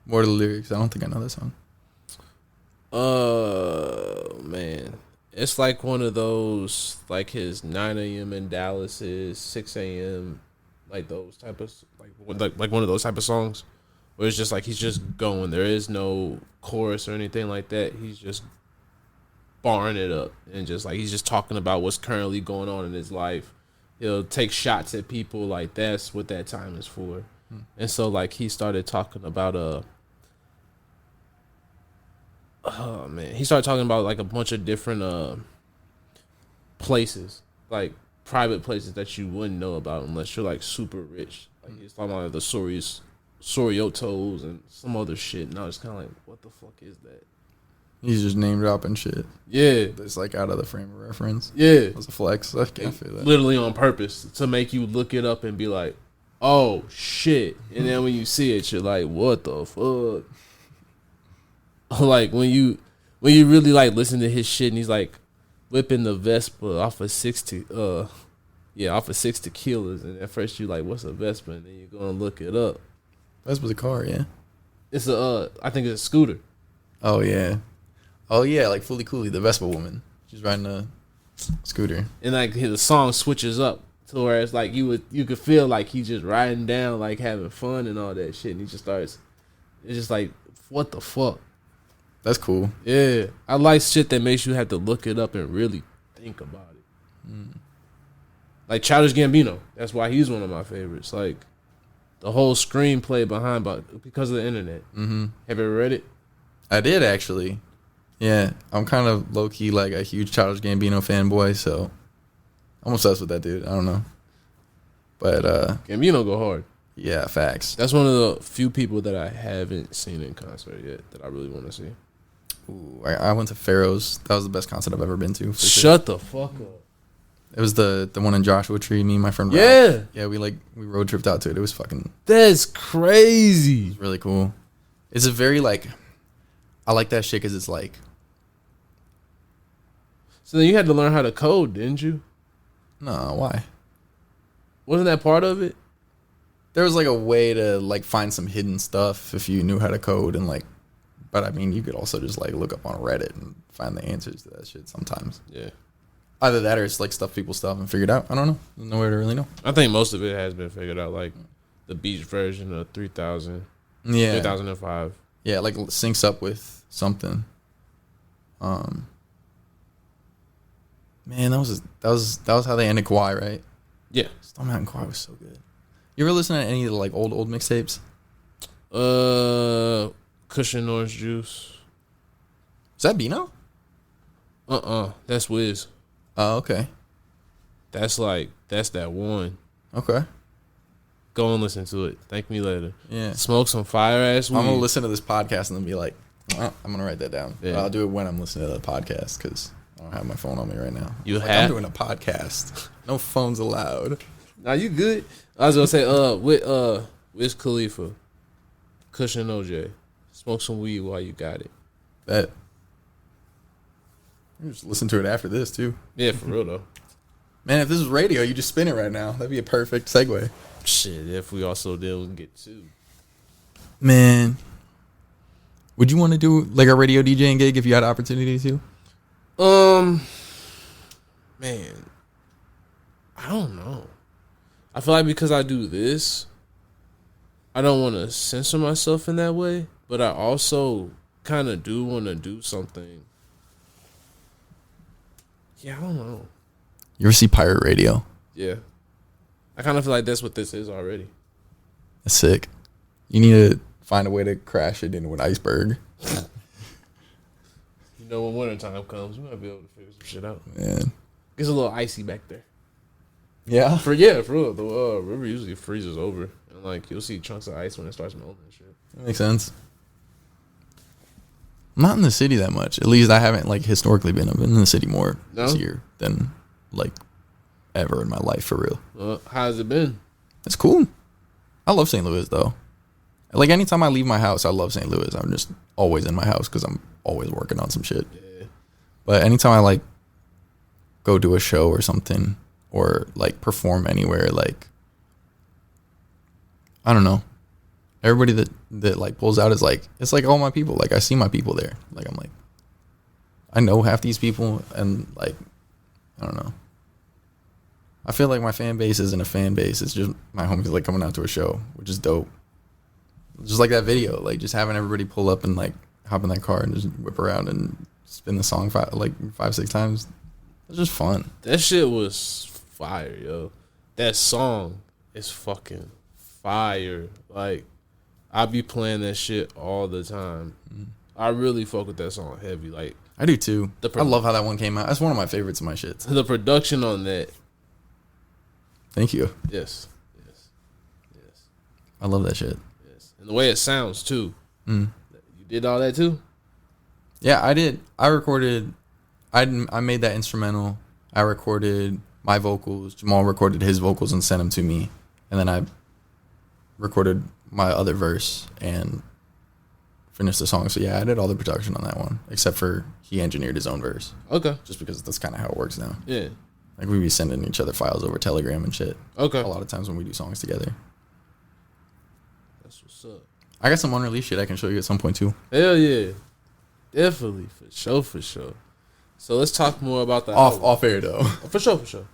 What are the lyrics? I don't think I know that song. Man. It's like one of those, like his 9 a.m. in Dallas is 6 a.m. Like those type of like one of those type of songs, where it's just like he's just going. There is no chorus or anything like that. He's just barring it up and just like he's just talking about what's currently going on in his life. He'll take shots at people. Like that's what that time is for. And so like he started talking about oh man, he started talking about like a bunch of different places, like private places that you wouldn't know about unless you're like super rich. Like he's talking about like, the Soriotos and some other shit, and I was kind of like, what the fuck is that? He's just name dropping shit. Yeah, It's like out of the frame of reference. yeah, It was a flex. I can't feel that. literally on purpose to make you look it up and be like, oh shit, and then when you see it, you're like, what the fuck? Like when you really like listen to his shit, and he's like whipping the Vespa off of 60 off of 6 tequilas, and at first you like, what's a Vespa? And then you're gonna look it up. That was a car, yeah. It's I think it's a scooter. Oh yeah, like Fully Cooley, the Vespa woman. She's riding a scooter. And like the song switches up to where it's like you could feel like he's just riding down, like having fun and all that shit, and he just starts. It's just like, what the fuck? That's cool. Yeah, I like shit that makes you have to look it up and really think about it. Like Childish Gambino, that's why he's one of my favorites. Like the whole screenplay behind, but because of the internet. Mm-hmm. Have you ever read it? I did actually. Yeah, I'm kind of low key like a huge Childish Gambino fanboy, so I'm obsessed with that dude. I don't know, but Gambino go hard. yeah, facts. That's one of the few people that I haven't seen in concert yet that I really want to see. Ooh, I went to Pharaoh's. That was the best concert I've ever been to. Shut the fuck up. It was the one in Joshua Tree. Me and my friend. Yeah. Ralph. Yeah. We road tripped out to it. It was fucking. That's crazy. It's really cool. It's a very like. I like that shit because it's like. So then you had to learn how to code, didn't you? No, why? Wasn't that part of it? There was like a way to like find some hidden stuff if you knew how to code and like. But I mean, you could also just like look up on Reddit and find the answers to that shit sometimes. Yeah. Either that or it's like stuff people still haven't figured out. I don't know. There's no way to really know. I think most of it has been figured out, like the beach version of 3000. Yeah. 3005. Yeah, like syncs up with something. Man, that was how they ended Kawhi, right? Yeah. Stone Mountain Kawhi was so good. You ever listen to any of the like old mixtapes? Cushion Orange Juice. Is that Bino? That's Wiz. Oh, okay. That's that one. Okay. Go and listen to it. Thank me later. Yeah. Smoke some fire ass weed. I'm gonna listen to this podcast and then be like, I'm gonna write that down. Yeah. But I'll do it when I'm listening to the podcast because I don't have my phone on me right now. I'm doing a podcast. No phones allowed. Nah, you good. I was gonna say, with Wiz Khalifa, Cushion OJ. Smoke some weed while you got it. Bet. You just listen to it after this too. Yeah, for real though. Man, if this was radio, you just spin it right now. That'd be a perfect segue. Shit, if we also did, we can get two. Man, would you want to do like a radio DJing gig if you had opportunity to? Man, I don't know. I feel like because I do this, I don't want to censor myself in that way, but I also kind of do want to do something. Yeah, I don't know. You ever see Pirate Radio? Yeah. I kind of feel like that's what this is already. That's sick. You need to find a way to crash it into an iceberg. You know, when wintertime comes, we might be able to figure some shit out. Man. It's a little icy back there. Yeah? For real. The river usually freezes over. And, like, you'll see chunks of ice when it starts melting and shit. That makes sense. I'm not in the city that much. At least I haven't, like, historically been. I've been in the city more this year than, like, ever in my life, for real. How's it been? It's cool. I love St. Louis, though. Like, anytime I leave my house, I love St. Louis. I'm just always in my house because I'm always working on some shit. Yeah. But anytime I, like, go do a show or something or, like, perform anywhere, like, I don't know. Everybody that like, pulls out is, like, it's like all my people. Like, I see my people there. Like, I'm like, I know half these people, and like, I don't know. I feel like my fan base isn't a fan base. It's just my homies like coming out to a show, which is dope. Just like that video, like just having everybody pull up and like hop in that car and just whip around and spin the song 5-6 times. It's just fun. That shit was fire, yo. That song is fucking fire. Like, I be playing that shit all the time. I really fuck with that song heavy. Like, I do too. I love how that one came out. That's one of my favorites of my shits. The production on that. Thank you. Yes. I love that shit. Yes. And the way it sounds too. You did all that too? Yeah, I did. I recorded. I made that instrumental. I recorded my vocals. Jamal recorded his vocals and sent them to me. And then I recorded my other verse and finished the song. So yeah, I did all the production on that one, except for he engineered his own verse. Okay. Just because that's kind of how it works now. Yeah. Like we be sending each other files over Telegram and shit. Okay. A lot of times when we do songs together. That's what's up. I got some unreleased shit I can show you at some point too. Hell yeah. Definitely. For sure. So let's talk more about the album. Off air though. For sure.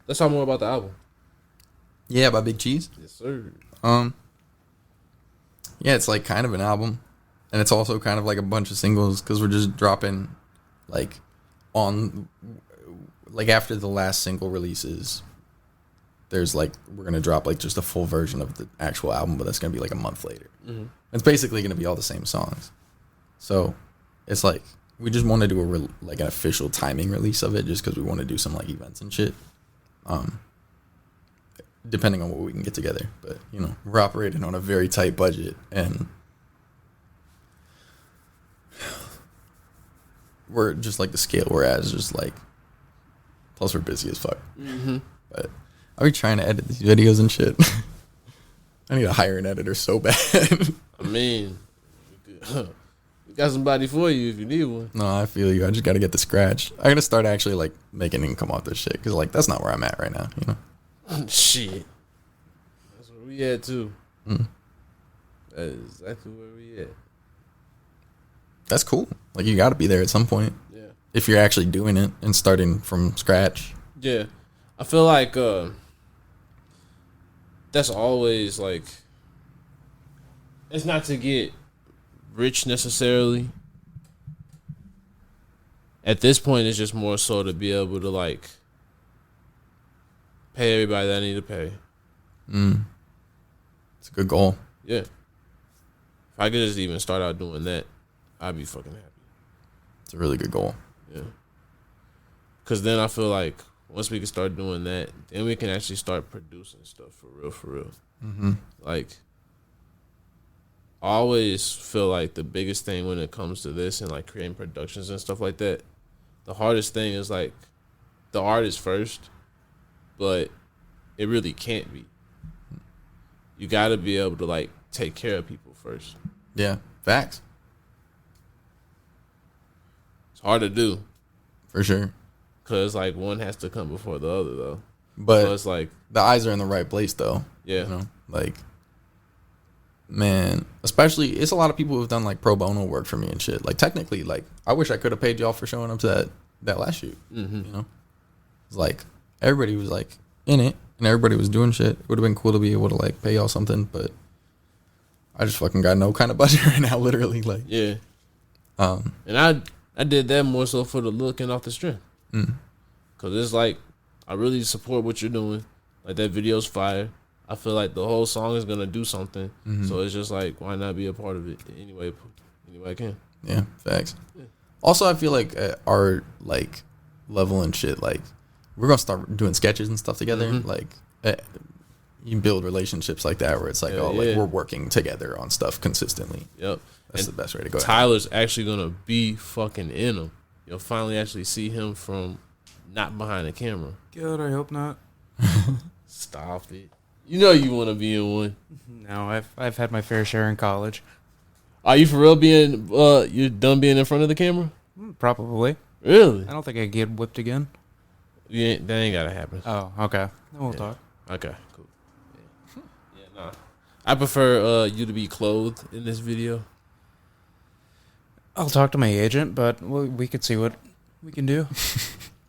Let's talk more about the album. Yeah, by Big Cheese. Yes, sir. Yeah, it's like kind of an album, and it's also kind of like a bunch of singles because we're just dropping, like, on, like after the last single releases. There's like we're gonna drop like just a full version of the actual album, but that's gonna be like a month later. It's basically gonna be all the same songs, so it's like we just want to do like an official timing release of it, just because we want to do some like events and shit. Depending on what we can get together. But, you know, we're operating on a very tight budget, and we're just like the scale we're at is just like, plus we're busy as fuck. But I'll be trying to edit these videos and shit. I need to hire an editor so bad. I mean, we got somebody for you if you need one. No, I feel you. I just got to get the scratch. I got to start actually like making income off this shit, because like that's not where I'm at right now, you know? Shit. That's where we at too. That is exactly where we at. That's cool. Like you got to be there at some point. Yeah. If you're actually doing it and starting from scratch. Yeah. I feel like that's always like, it's not to get rich necessarily. At this point, it's just more so to be able to like pay everybody that I need to pay. It's a good goal. Yeah. If I could just even start out doing that, I'd be fucking happy. It's a really good goal. Yeah. Because then I feel like once we can start doing that, then we can actually start producing stuff for real. Like, I always feel like the biggest thing when it comes to this and like creating productions and stuff like that, the hardest thing is like the artist first, but it really can't be. You got to be able to like take care of people first. Yeah, facts. It's hard to do. For sure. Because like one has to come before the other though. But so it's like the eyes are in the right place though. Yeah. You know, like, man, especially it's a lot of people who've done like pro bono work for me and shit. Like technically, like I wish I could have paid y'all for showing up to that last shoot. You know, it's like everybody was like in it and everybody was doing shit. It would have been cool to be able to like pay y'all something, but I just fucking got no kind of budget right now, literally. Like, yeah. And I did that more so for the look and off the strength. Cause it's like I really support what you're doing. Like that video's fire. I feel like the whole song is gonna do something. So it's just like, why not be a part of it anyway I can. Yeah, facts. Yeah. Also, I feel like at our like level and shit, like we're gonna start doing sketches and stuff together. Like you build relationships like that where it's like, like we're working together on stuff consistently. Yep, that's the best way to go. Tyler's actually gonna be fucking in them. You'll finally actually see him from not behind the camera. Good, I hope not. Stop it. You know you want to be in one. No, I've had my fair share in college. Are you for real being, you're done being in front of the camera? Probably. Really? I don't think I'd get whipped again. Yeah, that ain't gotta happen. Oh, okay. Then we'll talk. Okay, cool. Nah. I prefer you to be clothed in this video. I'll talk to my agent, but we could see what we can do.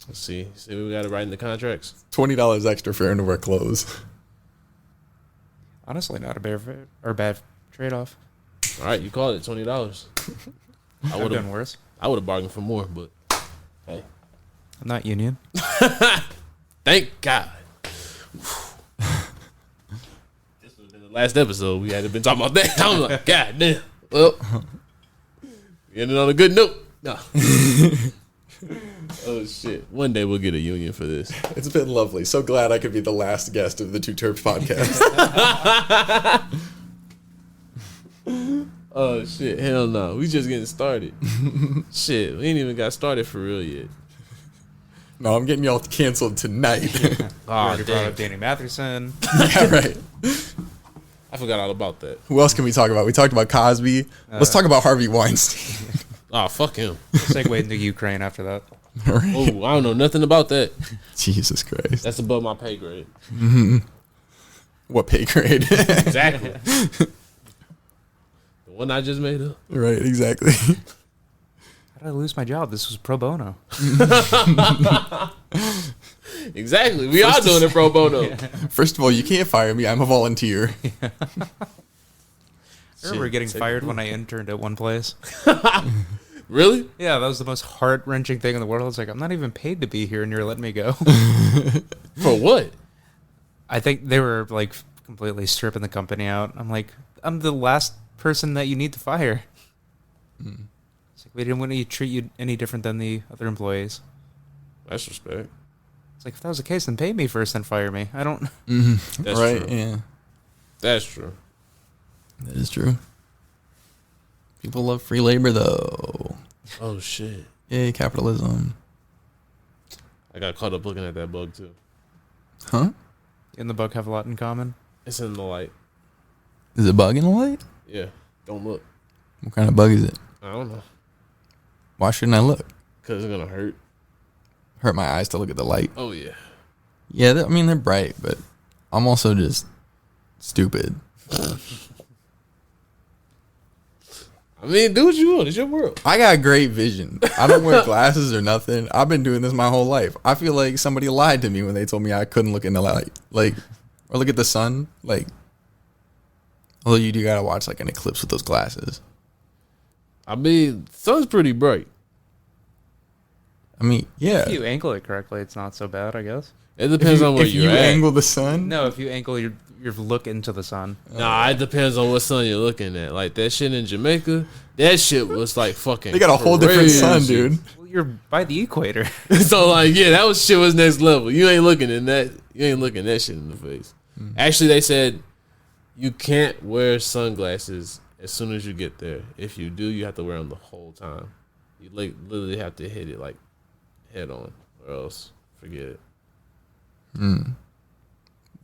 Let's see. See what we got to write in the contracts. $20 extra for underwear clothes. Honestly, not a bad trade-off. All right, you called it $20. I've done worse. I would have bargained for more, but hey. I'm not union. Thank God. This would have been the last episode. We hadn't been talking about that. I'm like, God damn. Well, we ended on a good note. No. Oh, shit. One day we'll get a union for this. It's been lovely. So glad I could be the last guest of the Two Terps podcast. Oh, shit. Hell no. We just getting started. Shit. We ain't even got started for real yet. No, I'm getting y'all canceled tonight. Oh, you brought up Danny Matheson. Yeah, right. I forgot all about that. Who else can we talk about? We talked about Cosby. Let's talk about Harvey Weinstein. Oh, fuck him. Segue into Ukraine after that. Right. Oh, I don't know nothing about that. Jesus Christ. That's above my pay grade. What pay grade? Exactly. The one I just made up. Right, exactly. How did I lose my job? This was pro bono. Exactly. We are doing it pro bono. First of all, you can't fire me. I'm a volunteer. I remember getting fired when I interned at one place. Really? Yeah, that was the most heart-wrenching thing in the world. It's like, I'm not even paid to be here, and you're letting me go. For what? I think they were, like, completely stripping the company out. I'm like, I'm the last person that you need to fire. It's like, we didn't want to treat you any different than the other employees. That's respect. It's like, if that was the case, then pay me first, then fire me. I don't... That's right, true. yeah. That's true. That is true. People love free labor, though. Oh, shit. Yay, capitalism. I got caught up looking at that bug, too. Huh? You and the bug have a lot in common. It's in the light. Is it bug in the light? Yeah. Don't look. What kind of bug is it? I don't know. Why shouldn't I look? Because it's going to hurt. Hurt my eyes to look at the light. Oh, yeah. Yeah, I mean, they're bright, but I'm also just stupid. I mean, do what you want. It's your world. I got great vision. I don't wear glasses or nothing. I've been doing this my whole life. I feel like somebody lied to me when they told me I couldn't look in the light. Like, or look at the sun. Like, although you do gotta watch like an eclipse with those glasses. I mean, sun's pretty bright. I mean, yeah. If you angle it correctly, it's not so bad, I guess. It depends on where if you're you at. angle the sun. No, if you angle your look into the sun. Nah, it depends on what sun you're looking at. Like, that shit in Jamaica, that shit was like fucking They got a whole different crazy. sun, dude. Well, you're by the equator. So, like, yeah, that was shit was next level. You ain't looking in that. You ain't looking that shit in the face. Actually, they said you can't wear sunglasses as soon as you get there. If you do, you have to wear them the whole time. You like literally have to hit it like head on, or else forget it.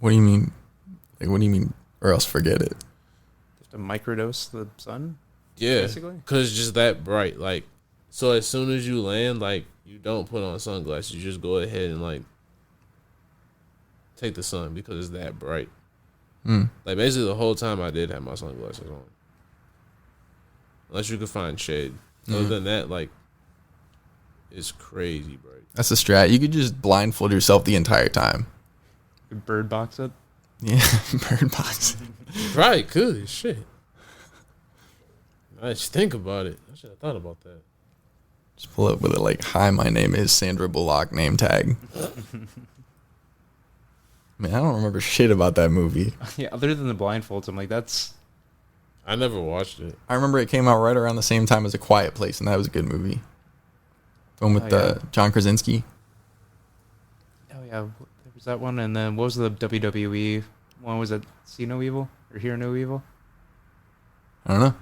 What do you mean? Like, what do you mean? Or else forget it. Just to microdose the sun. Yeah, Basically? because it's just that bright. Like, so as soon as you land, like, you don't put on sunglasses. You just go ahead and like take the sun because it's that bright. Like, basically the whole time I did have my sunglasses on, unless you could find shade. Other than that, like, it's crazy bright. That's a strat. You could just blindfold yourself the entire time. You bird box it. Yeah, bird box. Right, could shit. I just think about it. I should have thought about that. Just pull up with it like, "Hi, my name is Sandra Bullock." Name tag. Man, I don't remember shit about that movie. Yeah, other than the blindfolds, I'm like, that's... I never watched it. I remember it came out right around the same time as A Quiet Place, and that was a good movie. The one with John Krasinski. Oh, yeah. There was that one. And then what was the WWE one? Was it See No Evil? Or Hear No Evil? I don't know.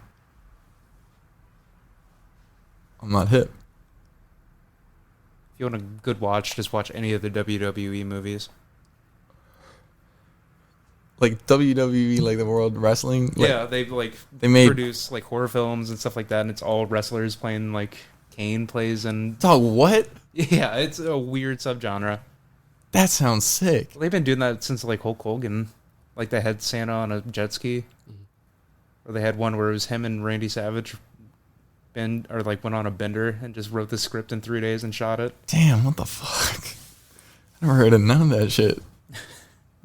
I'm not hip. If you want a good watch, just watch any of the WWE movies. Like WWE, like the World Wrestling. Like, Yeah, they produce like horror films and stuff like that, and it's all wrestlers playing like Kane plays and Dog, what? yeah, it's a weird subgenre. That sounds sick. They've been doing that since like Hulk Hogan, like they had Santa on a jet ski, or they had one where it was him and Randy Savage bend or like went on a bender and just wrote the script in 3 days and shot it. Damn, what the fuck? I never heard of none of that shit.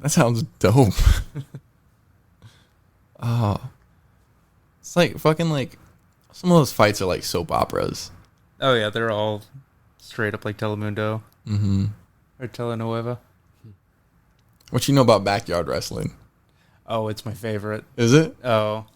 That sounds dope. Oh. It's like fucking like some of those fights are like soap operas. Oh yeah, they're all straight up like Telemundo or Telenueva. What you know about backyard wrestling? Oh, it's my favorite. Is it? Oh,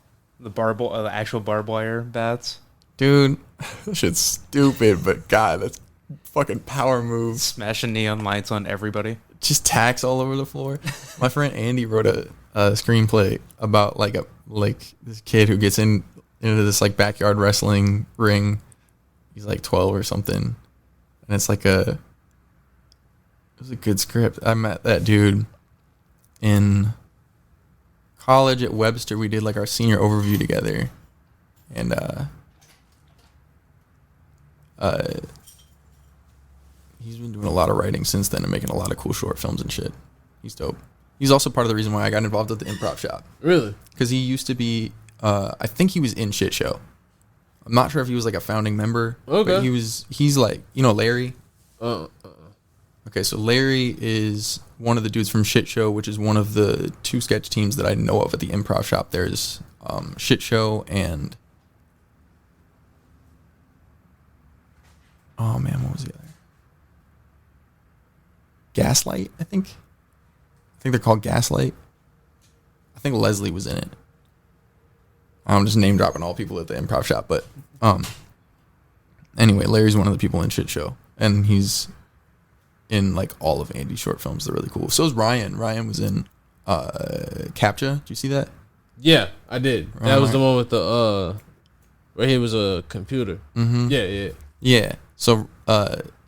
the actual barbed wire bats. Dude, that shit's stupid, but God, that's fucking power moves. Smashing neon lights on everybody. Just tacks all over the floor. My friend Andy wrote a screenplay about like this kid who gets into this like backyard wrestling ring. He's like 12 or something, and it's like it was a good script. I met that dude in college at Webster. We did like our senior overview together, and he's been doing a lot of writing since then and making a lot of cool short films and shit. He's dope. He's also part of the reason why I got involved with the improv shop. Really? Because he used to be, I think he was in Shit Show. I'm not sure if he was like a founding member. Okay. But he's like, you know, Larry? Okay, so Larry is one of the dudes from Shit Show, which is one of the 2 sketch teams that I know of at the improv shop. There's Shit Show and... Oh, man, what was the other? Gaslight, I think. I think they're called Gaslight. I think Leslie was in it. I'm just name dropping all people at the improv shop, but anyway, Larry's one of the people in Shit Show, and he's in like all of Andy's short films. They're really cool. So is Ryan. Ryan was in Captcha. Did you see that? Yeah, I did. That was the one with the where he was a computer. Mm-hmm. Yeah. So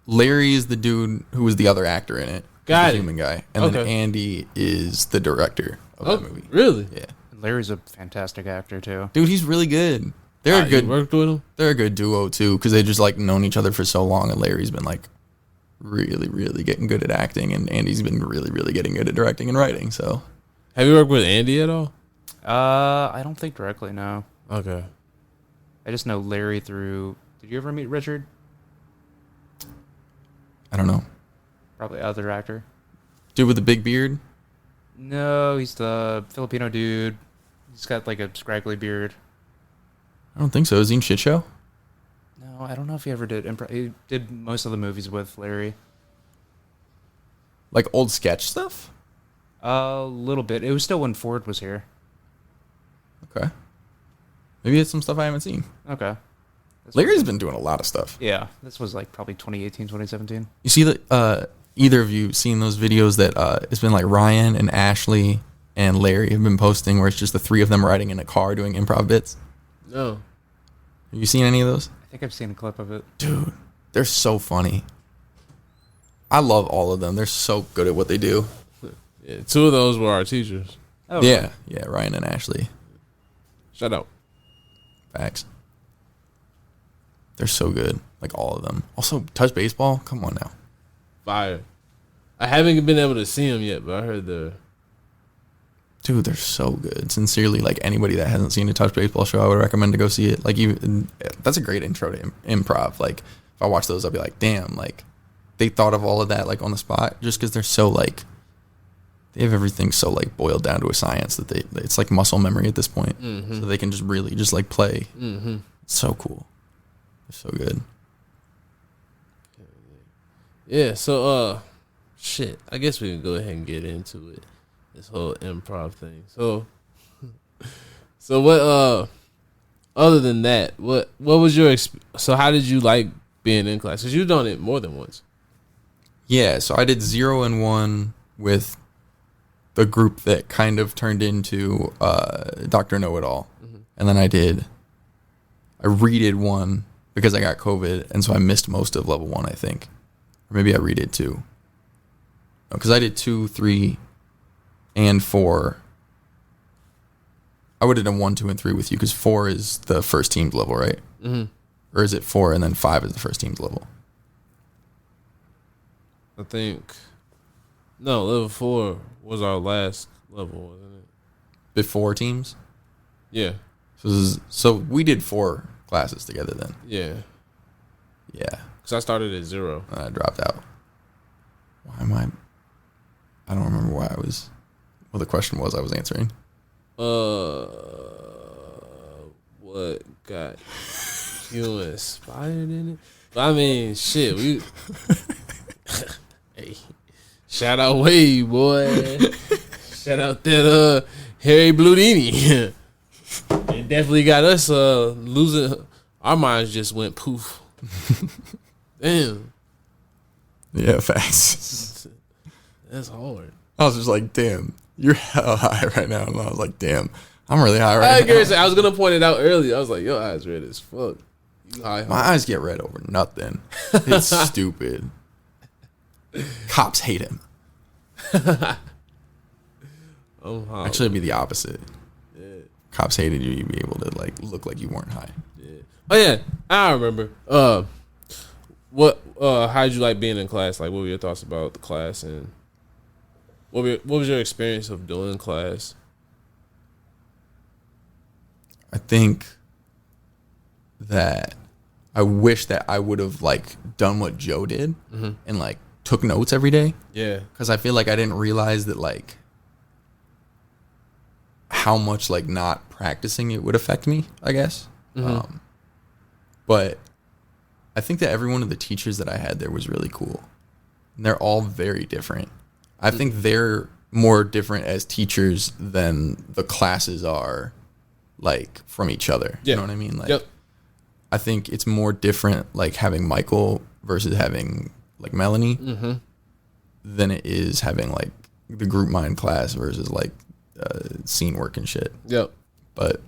Larry is the dude who was the other actor in it. Got the it. Human guy, and then Andy is the director of that movie. Really? Yeah. Larry's a fantastic actor too. Dude, he's really good. They're a good. You worked with him? They're a good duo too, because they just like known each other for so long, and Larry's been like really, really getting good at acting, and Andy's been really, really getting good at directing and writing. So, have you worked with Andy at all? I don't think directly. No. Okay. I just know Larry through. Did you ever meet Richard? I don't know. Probably other actor. Dude with the big beard? No, he's the Filipino dude. He's got like a scraggly beard. I don't think so. Is he in Shit Show? No, I don't know if he ever did improv. He did most of the movies with Larry. Like old sketch stuff? A little bit. It was still when Ford was here. Okay. Maybe it's some stuff I haven't seen. Okay. Larry's been doing a lot of stuff. Yeah, this was like probably 2018, 2017. You see that? Either of you seen those videos that it's been like Ryan and Ashley and Larry have been posting, where it's just the 3 of them riding in a car doing improv bits? No. Have you seen any of those? I think I've seen a clip of it. Dude, they're so funny. I love all of them. They're so good at what they do. Yeah, 2 of those were our teachers. Oh, yeah, yeah, Ryan and Ashley. Shout out. Facts. They're so good, like all of them. Also, Touch Baseball. Come on now. Fire. I haven't been able to see them yet, but I heard Dude, they're so good. Sincerely, like anybody that hasn't seen a Touch Baseball show, I would recommend to go see it. Like, even that's a great intro to improv. Like, if I watch those, I'll be like, damn, like they thought of all of that like on the spot, just because they're so like they have everything so like boiled down to a science that it's like muscle memory at this point. Mm-hmm. So they can just really just like play. Mm-hmm. It's so cool. They're so good. Yeah, so shit. I guess we can go ahead and get into it. This whole improv thing. So what other than that, what was your so how did you like being in class? Cuz you've done it more than once. Yeah, so I did 0 and 1 with the group that kind of turned into Dr. Know-It-All. Mm-hmm. And then I redid 1 because I got COVID, and so I missed most of level 1, I think. Or maybe I redid 2. Because I did 2, 3, and 4. I would have done 1, 2, and 3 with you, because 4 is the first team's level, right? Mm-hmm. Or is it 4 and then 5 is the first team's level? I think no, level 4 was our last level, wasn't it? Before teams? Yeah. So we did 4 classes together then. Yeah. Yeah. Because I started at 0. And I dropped out. Why am I don't remember why I was. Well, the question was I was answering. What got you inspired in it? I mean, shit, we. Hey, shout out Wade, boy. Shout out that Harry Bludini. It definitely got us losing. Our minds just went poof. Damn. Yeah, facts. That's hard. I was just like, damn, you're hella high right now. And I was like, damn, I'm really high right now. I was going to point it out earlier. I was like, your eyes red as fuck. You high. My eyes get red over nothing. It's stupid. Cops hate him. Actually, it'd be the opposite. Yeah. Cops hated you. You'd be able to like look like you weren't high. Yeah. Oh yeah, I remember. How did you like being in class? Like, what were your thoughts about the class, and what was your experience of doing class? I think that I wish that I would have like done what Joe did and like took notes every day. Yeah, because I feel like I didn't realize that like how much like not practicing it would affect me, I guess. But I think that every one of the teachers that I had there was really cool. And they're all very different. I think they're more different as teachers than the classes are like from each other. Yeah. You know what I mean? Like, I think it's more different like having Michael versus having like Melanie than it is having like the group mind class versus like scene work and shit. Yep. But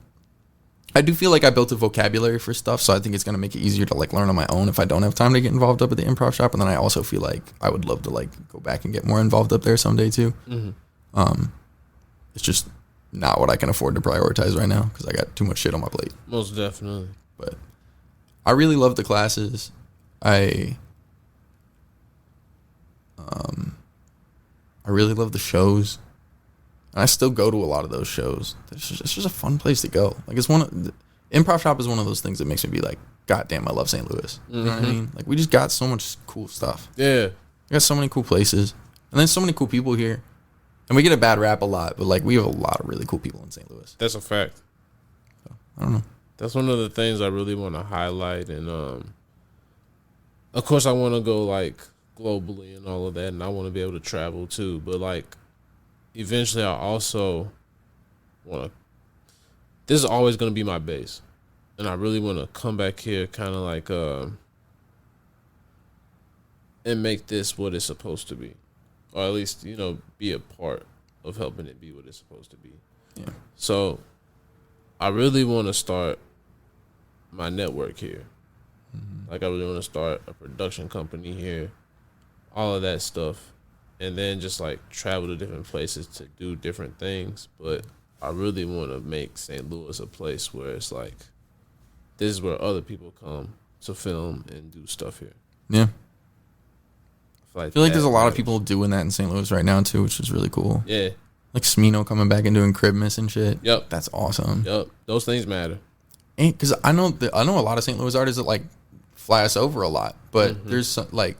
I do feel like I built a vocabulary for stuff, so I think it's going to make it easier to like learn on my own if I don't have time to get involved up at the improv shop. And then I also feel like I would love to like go back and get more involved up there someday too. It's just not what I can afford to prioritize right now because I got too much shit on my plate. Most definitely. But I really love the classes. I really love the shows. And I still go to a lot of those shows. It's just a fun place to go. Like improv shop is one of those things that makes me be like, God damn, I love St. Louis. You know what I mean? Like we just got so much cool stuff. Yeah. We got so many cool places. And there's so many cool people here. And we get a bad rap a lot, but like we have a lot of really cool people in St. Louis. That's a fact. So, I don't know. That's one of the things I really want to highlight. And of course I want to go like globally and all of that, and I want to be able to travel too. But like eventually I also want to, this is always going to be my base. And I really want to come back here kind of like and make this what it's supposed to be. Or at least, you know, be a part of helping it be what it's supposed to be. Yeah. So I really want to start my network here. Like I really want to start a production company here. All of that stuff. And then just like travel to different places to do different things. But I really want to make St. Louis a place where it's like, this is where other people come to film and do stuff here. Yeah. I feel like there's a lot of people doing that in St. Louis right now too, which is really cool. Yeah. Like Smino coming back and doing Cribmas and shit. Yep. That's awesome. Yep. Those things matter. Because I know a lot of St. Louis artists that like fly us over a lot, but there's some, like,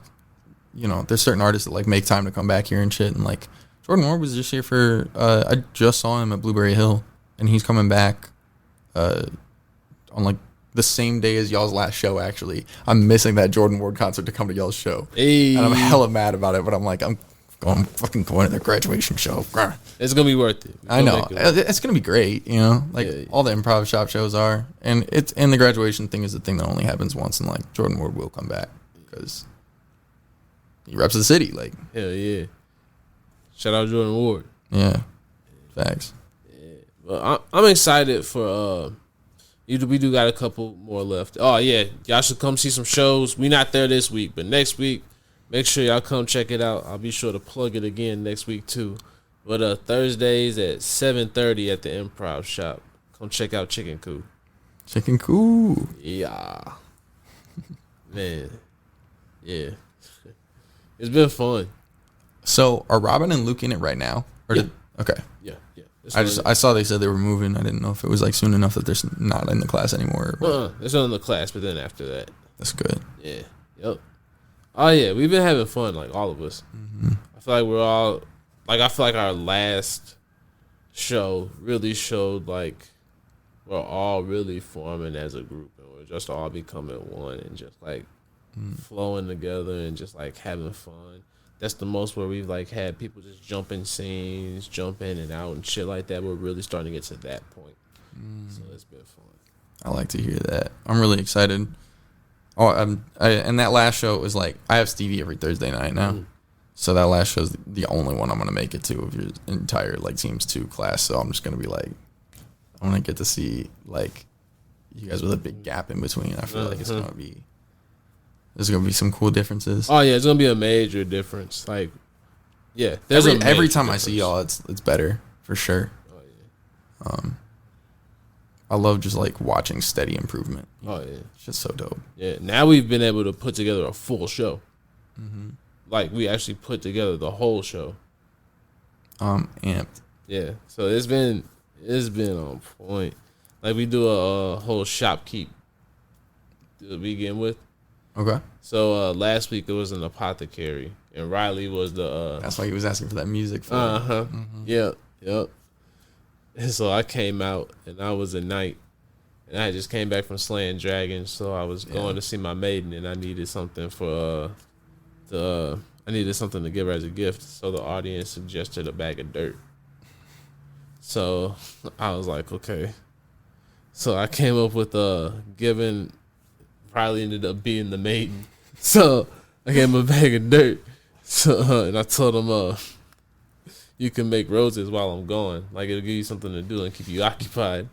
you know, there's certain artists that like make time to come back here and shit. And like Jordan Ward was just here for I just saw him at Blueberry Hill, and he's coming back on like the same day as y'all's last show. Actually, I'm missing that Jordan Ward concert to come to y'all's show, and I'm hella mad about it. But I'm like, I'm fucking going to their graduation show. It's gonna be worth it. I know it's gonna be great. You know, like all the improv shop shows are, and the graduation thing is the thing that only happens once, and like Jordan Ward will come back because he reps the city. Like, hell yeah! Shout out Jordan Ward. Yeah, facts. Yeah, but I'm excited for we do got a couple more left. Oh yeah, y'all should come see some shows. We not there this week, but next week, make sure y'all come check it out. I'll be sure to plug it again next week too. But Thursdays at 7:30 at the Improv Shop. Come check out Chicken Coop. Chicken Coop. Yeah. Man. Yeah. It's been fun. So are Robin and Luke in it right now? Or Yeah. okay. Yeah. I saw they said they were moving. I didn't know if it was like soon enough that they're not in the class anymore. They're still in the class, but then after that, that's good. Yeah. Yep. Oh yeah, we've been having fun, like all of us. Mm-hmm. I feel like we're all like I feel like our last show really showed like we're all really forming as a group, and we're just all becoming one and just like flowing together and just like having fun. That's the most where we've like had people just jump in scenes, jump in and out and shit like that. We're really starting to get to that point. So it's been fun. I like to hear that. I'm really excited. Oh, and that last show was like I have Stevie every Thursday night now, so that last show's the only one I'm gonna make it to of your entire like Teams 2 class. So I'm just gonna be like, I want to get to see like you guys with a big gap in between. I feel like there's gonna be some cool differences. Oh yeah, it's gonna be a major difference. Like, yeah, every time I see y'all, it's better for sure. Oh yeah. I love just like watching steady improvement. Oh yeah, it's just so dope. Yeah, now we've been able to put together a full show. Like we actually put together the whole show. Amped. Yeah, so it's been on point. Like we do a whole shopkeep to begin with. Okay. So last week it was an apothecary, and Riley was the. That's why he was asking for that music. Yep. And so I came out, and I was a knight, and I just came back from slaying dragons. So I was going to see my maiden, and I needed something for I needed something to give her as a gift. So the audience suggested a bag of dirt. So I was like, okay. So I came up with giving. Probably ended up being the maiden. So I gave him a bag of dirt. So and I told him, you can make roses while I'm gone. Like it'll give you something to do and keep you occupied.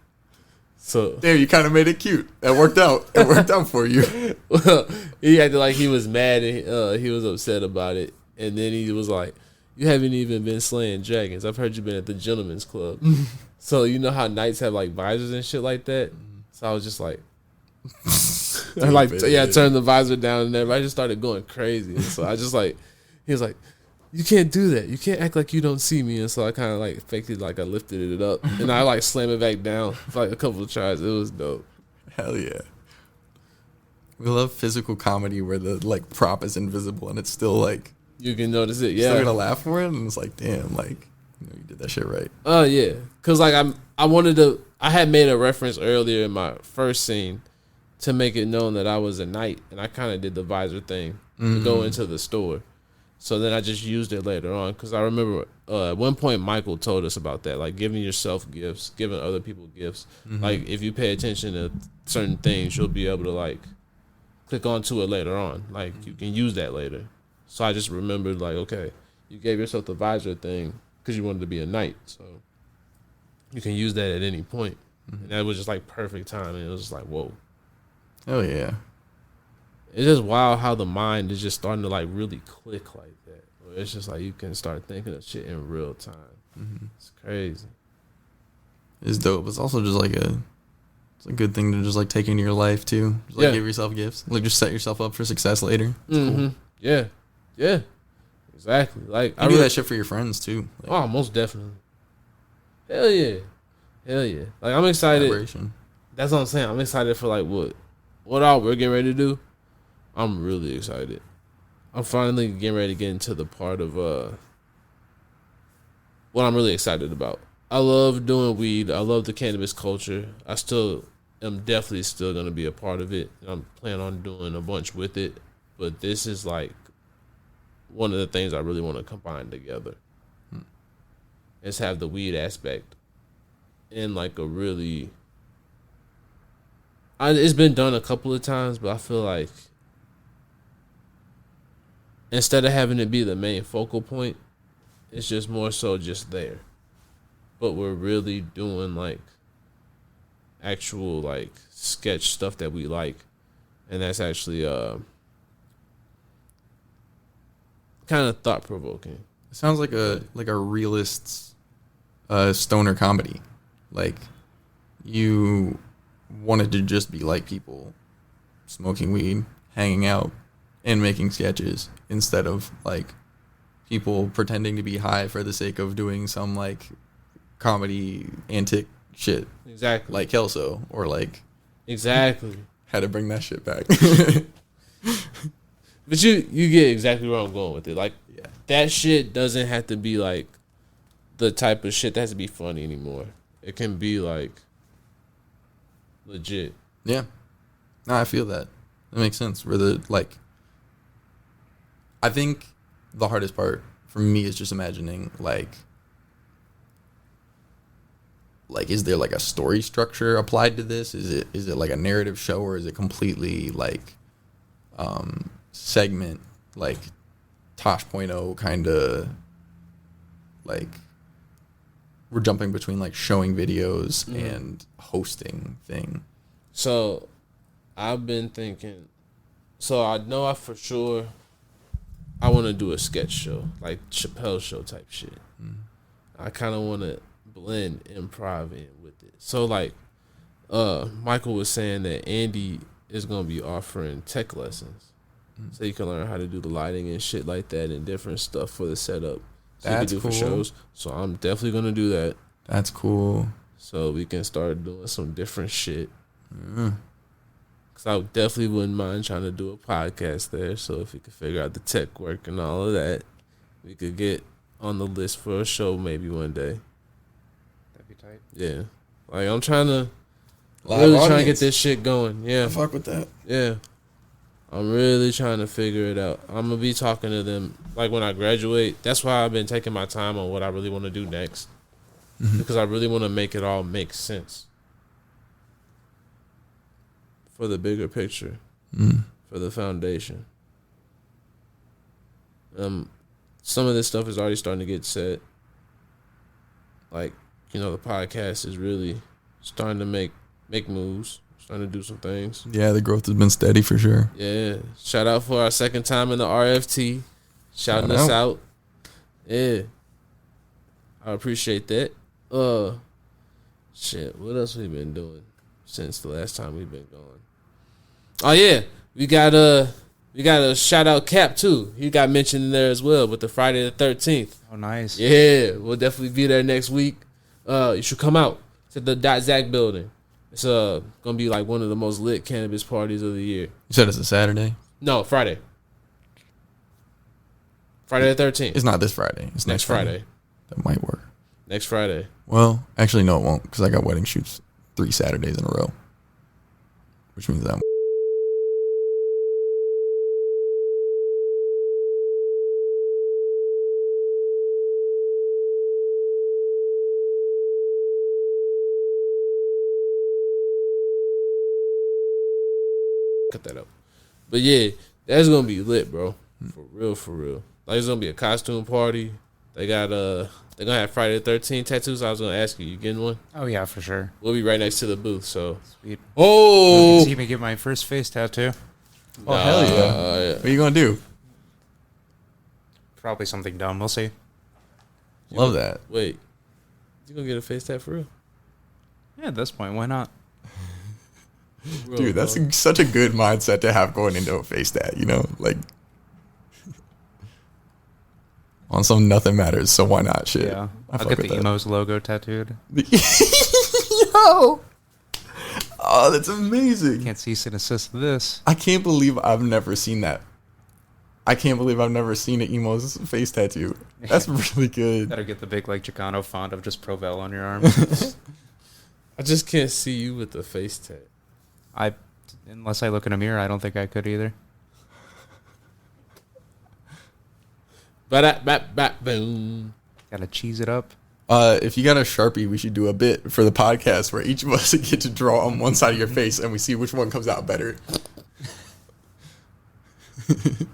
So there, you kind of made it cute. That worked out. It worked out for you. Well, he acted like he was mad and he was upset about it. And then he was like, "You haven't even been slaying dragons. I've heard you've been at the gentleman's club." So you know how knights have like visors and shit like that. So I was just like. I turned the visor down and everybody just started going crazy. And so I just like, he was like, "You can't do that. You can't act like you don't see me." And so I kind of like faked it, like I lifted it up and I like slammed it back down for like a couple of tries. It was dope. Hell yeah. We love physical comedy where the like prop is invisible and it's still like you can notice it. Yeah, still gonna laugh for it, and it's like, damn, like you did that shit right. Yeah, cause like I had made a reference earlier in my first scene. To make it known that I was a knight, and I kind of did the visor thing to go into the store. So then I just used it later on because I remember at one point Michael told us about that, like giving yourself gifts, giving other people gifts. Like if you pay attention to certain things, you'll be able to like click onto it later on. Like you can use that later. So I just remembered like, okay, you gave yourself the visor thing because you wanted to be a knight, so you can use that at any point. And that was just like perfect timing. It was just like, whoa. Oh yeah, it's just wild how the mind is just starting to like really click like that. It's just like you can start thinking of shit in real time. It's crazy. It's dope. It's also just like it's a good thing to just like take into your life too. Just like give yourself gifts. Like just set yourself up for success later. Cool. Yeah, exactly. Like I do that shit for your friends too. Like, most definitely. Hell yeah. Like I'm excited. That's what I'm saying. I'm excited for like what all we're getting ready to do. I'm really excited. I'm finally getting ready to get into the part of what I'm really excited about. I love doing weed. I love the cannabis culture. I still am definitely still going to be a part of it. I'm planning on doing a bunch with it. But this is like one of the things I really want to combine together. Is have the weed aspect in like a really... it's been done a couple of times, but I feel like instead of having it be the main focal point, it's just more so just there. But we're really doing like actual like sketch stuff that we like, and that's actually kind of thought provoking. It sounds like a realist's stoner comedy, like you wanted to just be like people smoking weed, hanging out, and making sketches instead of like people pretending to be high for the sake of doing some like comedy antic shit Exactly. like Kelso or like Exactly. had to bring that shit back. But you get exactly where I'm going with it. Like, Yeah. that shit doesn't have to be like the type of shit that has to be funny anymore. It can be like legit. Yeah. No, I feel that. That makes sense. Where the like, I think the hardest part for me is just imagining like, is there like a story structure applied to this? Is it like a narrative show, or is it completely like segment, like Tosh.0 kind of like we're jumping between like showing videos and hosting thing? So I've been thinking, so I know I for sure I want to do a sketch show, like Chappelle show type shit. I kind of want to blend improv in with it. So like Michael was saying that Andy is going to be offering tech lessons. So you can learn how to do the lighting and shit like that and different stuff for the setup. So That's you can do cool. for shows. So I'm definitely going to do that. That's cool. So we can start doing some different shit. Because I definitely wouldn't mind trying to do a podcast there. So if we could figure out the tech work and all of that, we could get on the list for a show maybe one day. That'd be tight. Yeah. Like, I'm trying to Live really trying to audience. get this shit going. Yeah. Fuck with that. Yeah. I'm really trying to figure it out. I'm going to be talking to them, like, when I graduate. That's why I've been taking my time on what I really want to do next. Because I really want to make it all make sense. For the bigger picture. For the foundation. Some of this stuff is already starting to get set. Like, you know, the podcast is really starting to make moves. Starting to do some things. Yeah, the growth has been steady for sure. Yeah. Shout out for our second time in the RFT. Shouting us out. Yeah. I appreciate that. Shit, what else we been doing since the last time we've been gone? Oh yeah. We got a shout out Cap too. He got mentioned in there as well with the Friday the 13th. Oh, nice. Yeah, we'll definitely be there next week. You should come out to the .Zac building. It's gonna be like one of the most lit cannabis parties of the year. You said it's a Saturday? No, Friday. Friday the 13th. It's not this Friday. It's Next Friday. That might work. Next Friday. Well, actually, no, it won't, because I got wedding shoots 3 Saturdays in a row, which means I'm. Cut that up. But yeah, that's gonna be lit, bro. For real, for real. Like, it's gonna be a costume party. They got they're gonna have Friday the 13th tattoos. I was gonna ask you getting one? Oh, yeah, for sure. We'll be right next to the booth, so. Sweet. Oh, You can see me get my first face tattoo. Oh, hell yeah. What are you going to do? Probably something dumb. We'll see. Love that. Wait, you gonna get a face tat for real? Yeah, at this point, why not? Real, Dude, that's bro. such a good mindset to have going into a face tat, you know? Like, on some nothing matters, so why not shit? Yeah. I I'll fuck get the with that. Emo's logo tattooed. Yo! Oh, that's amazing. Can't cease and assist this. I can't believe I've never seen that. I can't believe I've never seen an emo's face tattoo. That's really good. Better get the big, like, Chicano font of just Provel on your arm. I just can't see you with the face tat. Unless I look in a mirror, I don't think I could either. Boom. Gotta cheese it up. If you got a Sharpie, we should do a bit for the podcast where each of us get to draw on one side of your face and we see which one comes out better. It'd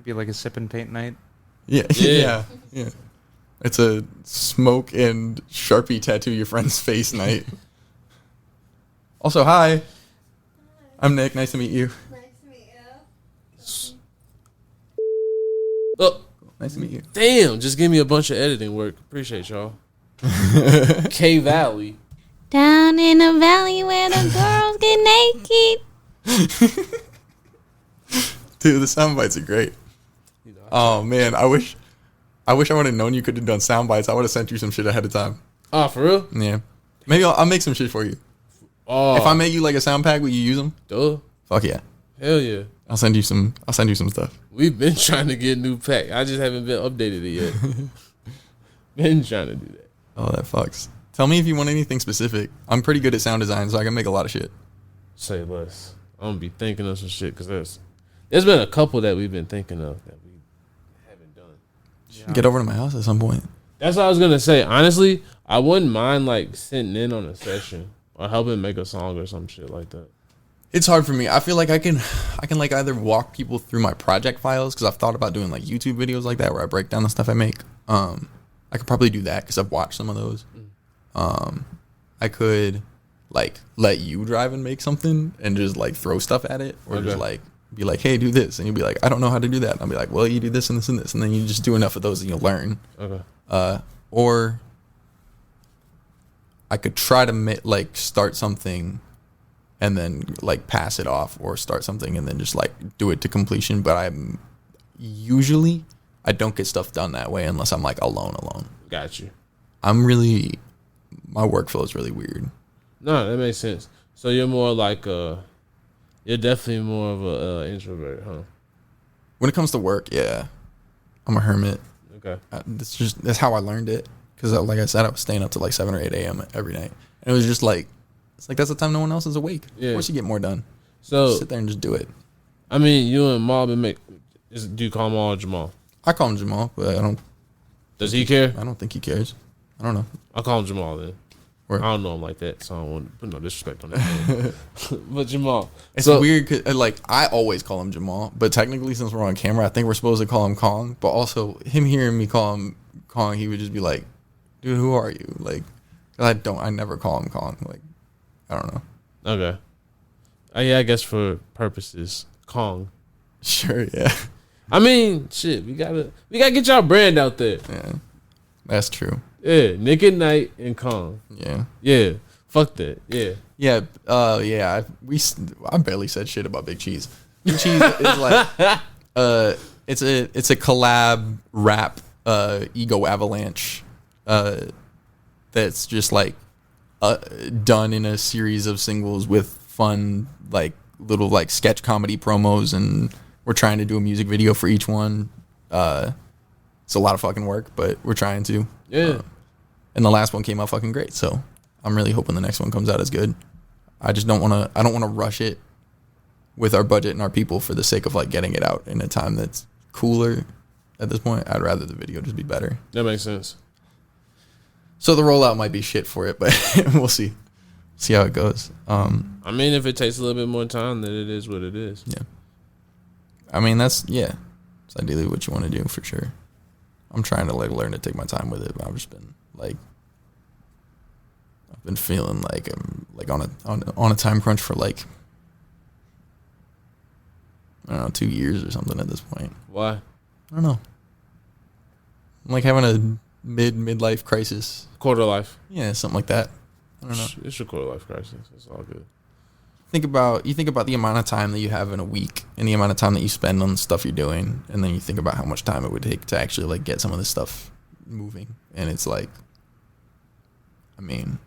be like a sip and paint night. Yeah. Yeah. Yeah. It's a smoke and Sharpie tattoo your friend's face night. Also, hi. I'm Nick. Nice to meet you. Nice to meet you. Oh, Nice to meet you. damn. Just give me a bunch of editing work. Appreciate y'all. K Valley. Down in the valley where the girls get naked. Dude, the sound bites are great. You know, Oh, man. I wish I wish I would have known you could have done sound bites. I would have sent you some shit ahead of time. Oh, for real? Yeah. Maybe I'll make some shit for you. Oh, If I make you like a sound pack, will you use them? duh. Fuck yeah. Hell yeah. I'll send you some stuff. We've been trying to get a new pack. I just haven't been updated it yet. Been trying to do that. Oh, that fucks. Tell me if you want anything specific. I'm pretty good at sound design, so I can make a lot of shit. Say less. I'm gonna be thinking of some shit because there's been a couple that we've been thinking of that we haven't done. Get over to my house at some point. That's what I was gonna say. Honestly, I wouldn't mind like sitting in on a session or helping make a song or some shit like that. It's hard for me. I feel like I can like either walk people through my project files because I've thought about doing like YouTube videos like that where I break down the stuff I make. I could probably do that because I've watched some of those. I could like let you drive and make something and just like throw stuff at it or just like be like, hey, do this, and you'll be like, I don't know how to do that, and I'll be like, well, you do this and this and this, and then you just do enough of those and you'll learn. Or I could try to like start something and then like pass it off, or start something and then just like do it to completion. But I don't get stuff done that way unless I'm like alone. Got you. My workflow is really weird. No, that makes sense. So you're more like you're definitely more of a introvert, huh? When it comes to work, yeah, I'm a hermit. Okay. That's how I learned it. Because like I said, I was staying up to like 7 or 8 a.m. every night. And it was just like, it's like that's the time no one else is awake. Yeah. Of course you get more done. So just sit there and just do it. I mean, you and Maul do you call Maul or Jamal? I call him Jamal, but I don't. Does he care? I don't think he cares. I don't know. I'll call him Jamal then. I don't know him like that, so I don't want to put no disrespect on that. But Jamal. It's weird, cause, like, I always call him Jamal, but technically since we're on camera, I think we're supposed to call him Kong. But also, him hearing me call him Kong, he would just be like, dude, who are you? Like, I never call him Kong. Like, I don't know. Okay. Yeah, I guess for purposes, Kong. Sure, yeah. I mean, shit, we gotta get y'all brand out there. Yeah, that's true. Yeah, Nic Nite and Kong. Yeah. Fuck that. Yeah. I barely said shit about Big Cheese. Big Cheese is like, it's a collab rap, ego avalanche, that's just like, done in a series of singles with fun, like little like sketch comedy promos, and we're trying to do a music video for each one. It's a lot of fucking work, but we're trying to. Yeah. And the last one came out fucking great, so I'm really hoping the next one comes out as good. I don't want to rush it with our budget and our people for the sake of like getting it out in a time that's cooler at this point. I'd rather the video just be better. That makes sense. So the rollout might be shit for it, but we'll see. See how it goes. I mean, if it takes a little bit more time, then it is what it is. Yeah. I mean, it's ideally what you want to do for sure. I'm trying to like learn to take my time with it, but I've just been like, I've been feeling like I'm like on a time crunch for like, I don't know, 2 years or something at this point. Why? I don't know. I'm like having a midlife crisis. Quarter life. Yeah, something like that. I don't know. It's your quarter life crisis. It's all good. You think about the amount of time that you have in a week and the amount of time that you spend on the stuff you're doing, and then you think about how much time it would take to actually like get some of this stuff moving, and it's like, I mean,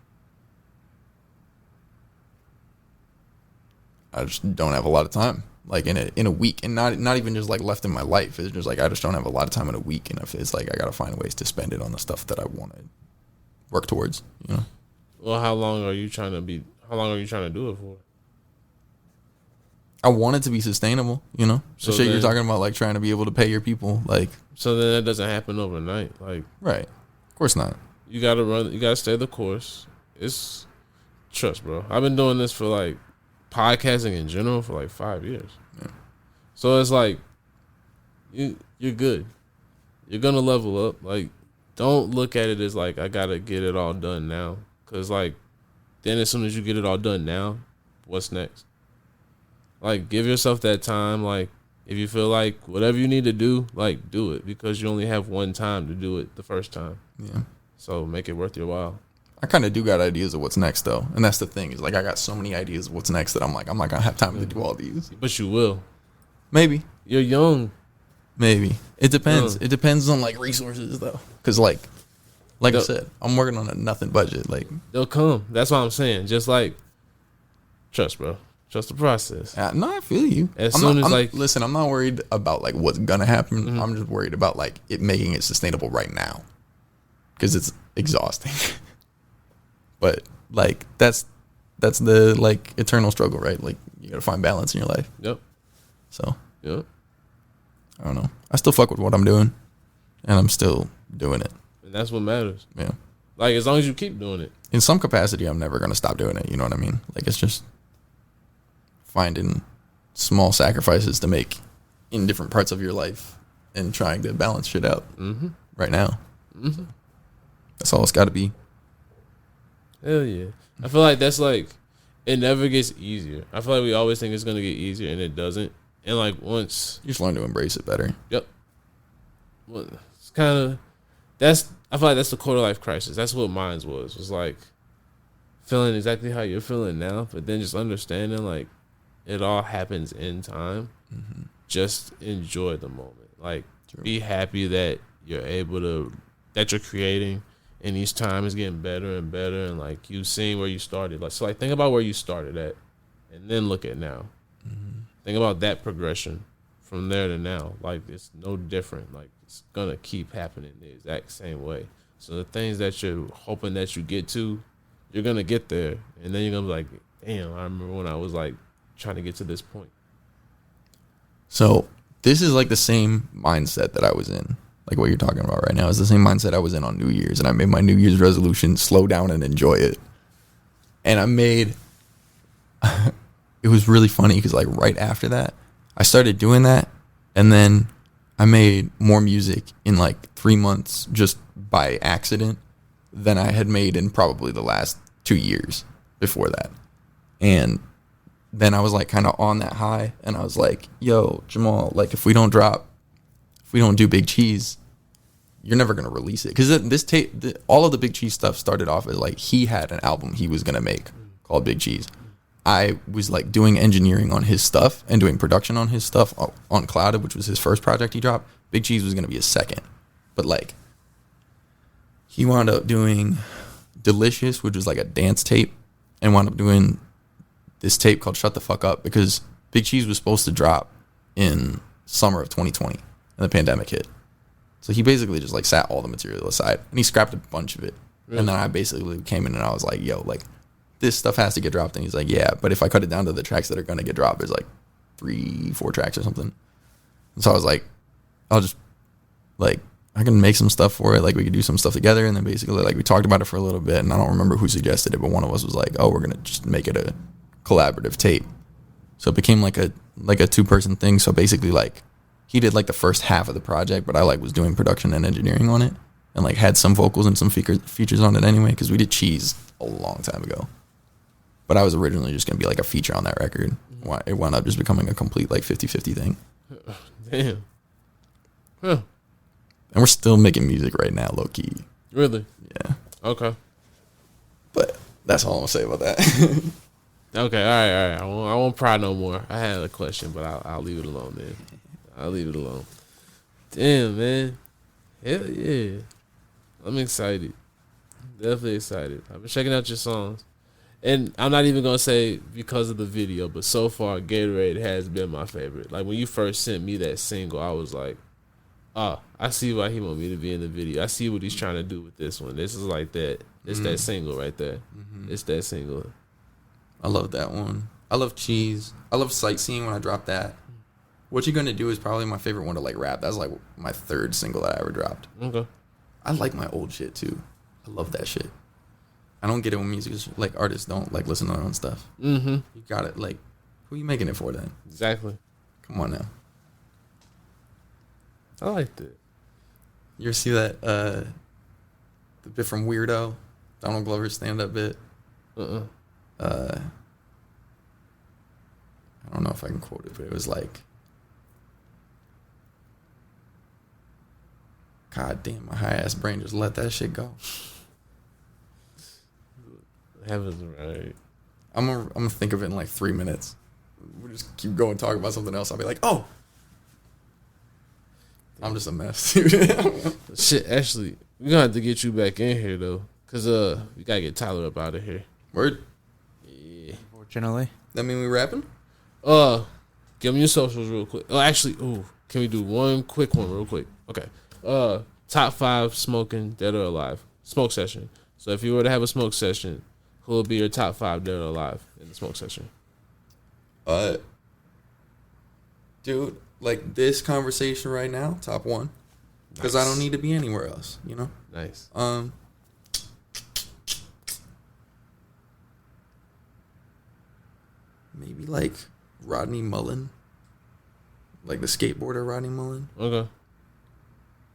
I just don't have a lot of time like in a week, and not even just like left in my life. It's just like I just don't have a lot of time in a week, and it's like I gotta find ways to spend it on the stuff that I want to work towards, you know. Well, how long are you trying to do it for? I want it to be sustainable, you know. So shit, you're talking about like trying to be able to pay your people, like. So then that doesn't happen overnight, like. Right, of course not. You gotta stay the course. It's trust, bro. I've been doing this for like podcasting in general for like 5 years. Yeah. So it's like you're good. You're gonna level up. Like, don't look at it as like I gotta get it all done now, cause like then as soon as you get it all done now, what's next? Like, give yourself that time. Like, if you feel like whatever you need to do, like, do it, because you only have one time to do it the first time. Yeah. So make it worth your while. I kind of do got ideas of what's next, though. And that's the thing, is like I got so many ideas of what's next that I'm like, I'm not going to have time to do all these. But you will. Maybe. You're young. Maybe. It depends. Mm. It depends on like resources though. Cause like I Yep. said, I'm working on a nothing budget. Like, They'll come. That's what I'm saying. Just like trust, bro. Trust the process. no, I feel you. As soon as, like- listen, I'm not worried about like what's gonna happen. Mhm. I'm just worried about like it making it sustainable right now, because it's exhausting. But like that's the like eternal struggle, right? Like you gotta find balance in your life. Yep. So Yep. I don't know. I still fuck with what I'm doing, and I'm still doing it. And that's what matters. Yeah. Like as long as you keep doing it. In some capacity, I'm never gonna stop doing it. You know what I mean? Like it's just finding small sacrifices to make in different parts of your life and trying to balance shit out Mm-hmm. right now. Mm-hmm. That's all it's got to be. Hell yeah. I feel like that's like it never gets easier. I feel like we always think it's gonna get easier and it doesn't. And like once You just learn to embrace it better. Yep. Well, it's kind of I feel like that's the quarter life crisis. That's what mine was like feeling exactly how you're feeling now, but then just understanding like it all happens in time. Mm-hmm. Just enjoy the moment. Like True. be happy that you're able to that you're creating, and each time is getting better and better, and like you've seen where you started. Like so, like think about where you started at, and then look at now. Mm-hmm. Think about that progression from there to now. Like it's no different. Like it's gonna keep happening the exact same way. So the things that you're hoping that you get to, you're gonna get there, and then you're gonna be like, damn, I remember when I was like trying to get to this point. So this is like the same mindset that I was in. Like what you're talking about right now is the same mindset I was in on New Year's. And I made my New Year's resolution, slow down and enjoy it. And I made, it was really funny because like right after that, I started doing that. And then I made more music in like 3 months just by accident than I had made in probably the last 2 years before that. And then I was like kind of on that high, and I was like, yo, Jamal, like if we don't do Big Cheese, you're never going to release it. Because this tape, all of the Big Cheese stuff started off as like he had an album he was going to make called Big Cheese. I was like doing engineering on his stuff and doing production on his stuff on Clouded, which was his first project he dropped. Big Cheese was going to be his second. But like he wound up doing Delicious, which was like a dance tape, and wound up doing this tape called Shut the Fuck Up, because Big Cheese was supposed to drop in summer of 2020 and the pandemic hit. So he basically just like sat all the material aside and he scrapped a bunch of it. Really? And then I basically came in and I was like, yo, like this stuff has to get dropped. And he's like, yeah, but if I cut it down to the tracks that are going to get dropped, there's like 3-4 tracks or something. And so I was like, I'll just like, I can make some stuff for it. Like we could do some stuff together. And then basically like we talked about it for a little bit, and I don't remember who suggested it, but one of us was like, oh, we're going to just make it a collaborative tape. So it became like a 2-person thing. So basically like he did like the first half of the project, but I like was doing production and engineering on it, and like had some vocals and some features on it anyway, because we did Cheese a long time ago. But I was originally just gonna be like a feature on that record. It wound up just becoming a complete like 50-50 thing. Damn. Huh. And we're still making music right now, low key. Really? Yeah. Okay. But that's all I'm gonna say about that. Okay, all right. I won't pry no more. I had a question, but I'll leave it alone then. I'll leave it alone. Damn, man. Hell yeah. I'm excited. Definitely excited. I've been checking out your songs. And I'm not even going to say because of the video, but so far, Gatorade has been my favorite. Like, when you first sent me that single, I was like, oh, I see why he want me to be in the video. I see what he's trying to do with this one. This is like that. It's that single right there. Mm-hmm. It's that single. I love that one. I love Cheese. I love Sightseeing when I dropped that. What You Gonna Do is probably my favorite one to like rap. That's like my 3rd single that I ever dropped. Okay. I like my old shit too. I love that shit. I don't get it when music is like artists don't like listen to their own stuff. Mm-hmm. You got it. Like, who are you making it for then? Exactly. Come on now. I like that. You ever see that the bit from Weirdo, Donald Glover's stand-up bit? I don't know if I can quote it, but it was like, God damn, my high-ass brain just let that shit go. Heaven's right. I'm gonna think of it in like 3 minutes. We'll just keep going, talk about something else. I'll be like, oh. I'm just a mess, dude. Shit, actually, we're gonna have to get you back in here though, cause we gotta get Tyler up out of here. Word. Yeah. Unfortunately. That mean we rapping? Give me your socials real quick. Oh, actually, can we do one quick one real quick? Okay. Top 5 smoking dead or alive smoke session. So if you were to have a smoke session, who would be your top 5 dead or alive in the smoke session? Dude, like this conversation right now, top 1, because I don't need to be anywhere else. You know. Nice. Maybe like Rodney Mullen, like the skateboarder Rodney Mullen. Okay.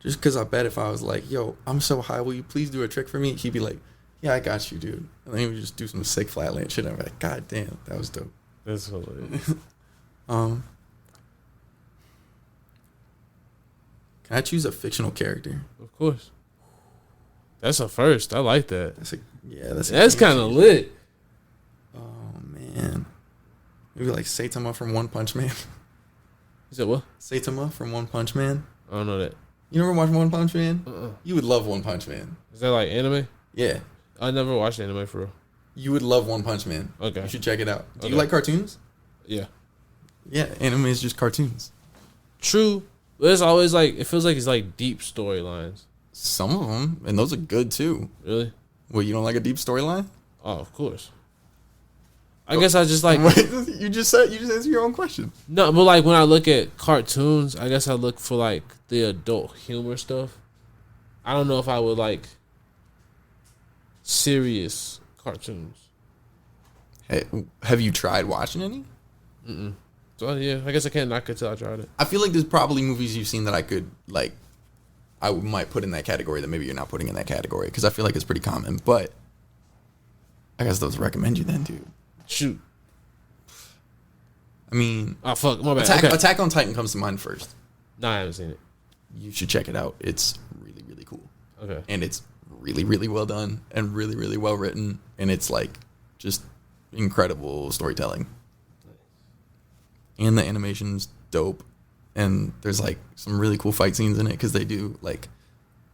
Just because I bet if I was like, yo, I'm so high, will you please do a trick for me? He'd be like, yeah, I got you, dude. And then he would just do some sick flatland shit. I'm like, God damn, that was dope. That's hilarious. Can I choose a fictional character? Of course. That's a first. I like that. That's kind of lit. Oh man, maybe like Saitama from One Punch Man. You said what? Saitama from One Punch Man. I don't know that. You never watched One Punch Man? You would love One Punch Man. Is that like anime? Yeah. I never watched anime for real. You would love One Punch Man. Okay. You should check it out. Do Okay. you like cartoons? Yeah. Yeah, anime is just cartoons. True. But it's always like, it feels like it's like deep storylines. Some of them, and those are good too. Really? Well, you don't like a deep storyline? Oh, of course. I guess I just like... you just answered your own question. No, but like when I look at cartoons, I guess I look for like the adult humor stuff. I don't know if I would like serious cartoons. Hey, have you tried watching any? So yeah, I guess I can't knock it till I tried it. I feel like there's probably movies you've seen that I could like, I might put in that category that maybe you're not putting in that category because I feel like it's pretty common. But I guess those recommend you then, dude. Shoot. I mean, Oh fuck, my bad. Attack on Titan comes to mind first. No, I haven't seen it. You should check it out. It's really, really cool. Okay. And it's really, really well done and really, really well written. And it's like just incredible storytelling. And the animation's dope. And there's like some really cool fight scenes in it because they do like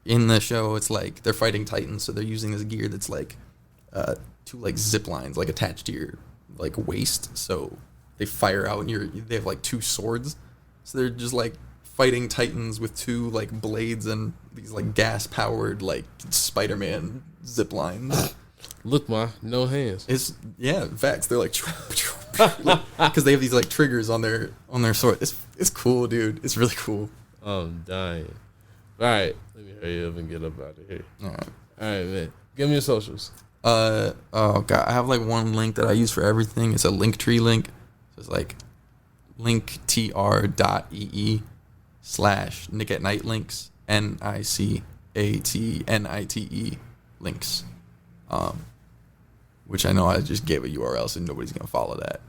in the show, it's like they're fighting Titans. So they're using this gear that's like two like zip lines like attached to your like waist. So they fire out and they have like 2 swords. So they're just like fighting Titans with 2 like blades and these like gas powered like Spider-Man zip lines. Look, no hands. It's facts. They're like because they have these like triggers on their sword. It's cool, dude. It's really cool. I'm dying. All right, let me hurry up and get up out of here. All right, man. Give me your socials. Oh god, I have like one link that I use for everything. It's a Linktree link. So it's like linktr.ee/Nic Nite links NICATNITE links. Which I know I just gave a URL, so nobody's gonna follow that.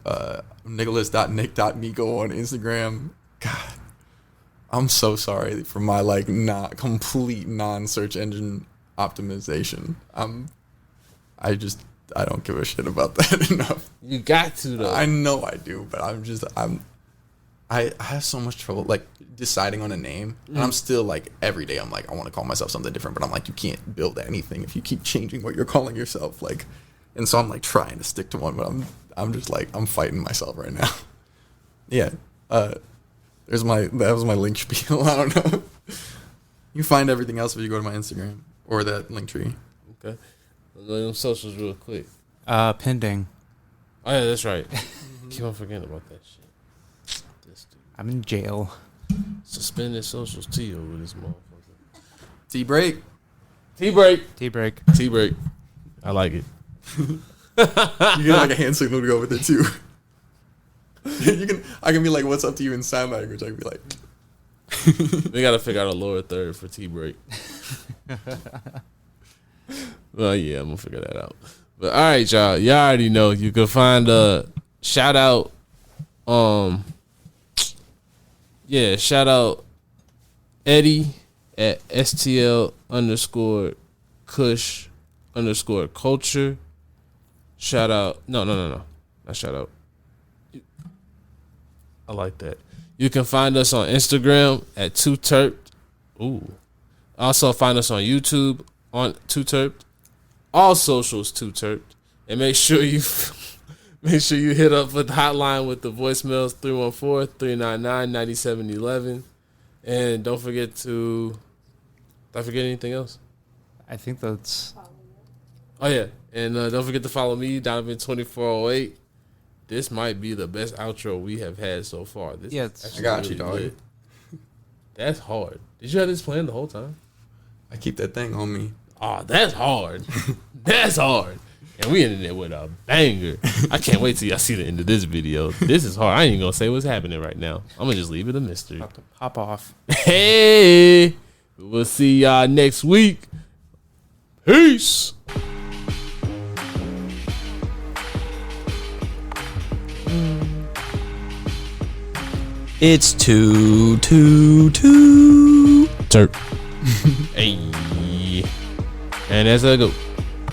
Nicholas.nick.miko on Instagram. God, I'm so sorry for my like not complete non-search engine optimization. I don't give a shit about that enough. You got to though. I know I do, but I have so much trouble like deciding on a name, and I'm still like every day I'm like I want to call myself something different, but I'm like you can't build anything if you keep changing what you're calling yourself. Like, and so I'm like trying to stick to one, but I'm just like I'm fighting myself right now. Yeah, that was my link spiel. I don't know. You find everything else if you go to my Instagram or that link tree. Okay, let's go to them socials real quick. Pending. Oh yeah, that's right. Keep on forgetting about that shit. This dude. I'm in jail. Suspended socials to you with this motherfucker. Tea break. Tea break. Tea break. Tea break. I like it. You get like a hand signal to go with it too. I can be like, "What's up to you" in sign language. I can be like, we gotta figure out a lower third for tea break. Well, yeah, I'm gonna figure that out. But all right, y'all. Y'all already know you can find a shout out. Shout out Eddie at STL_Kush_culture. Shout out. No. Not shout out. I like that. You can find us on Instagram at 2terp Ooh. Also find us on YouTube on Two Terped. All socials Two Terped. And make sure you hit up with the hotline with the voicemails 314-399-9711. And don't forget to did I forget anything else? I think that's. Oh yeah. And don't forget to follow me, Donovan2408. This might be the best outro we have had so far. This Yeah, is I got you, really dog. good. That's hard. Did you have this planned the whole time? I keep that thing on me. Oh, that's hard. That's hard. And we ended it with a banger. I can't wait till y'all see the end of this video. This is hard. I ain't even gonna say what's happening right now. I'm gonna just leave it a mystery. About to pop off. Hey, we'll see y'all next week. Peace. It's 222. Terp. Hey. And as I go.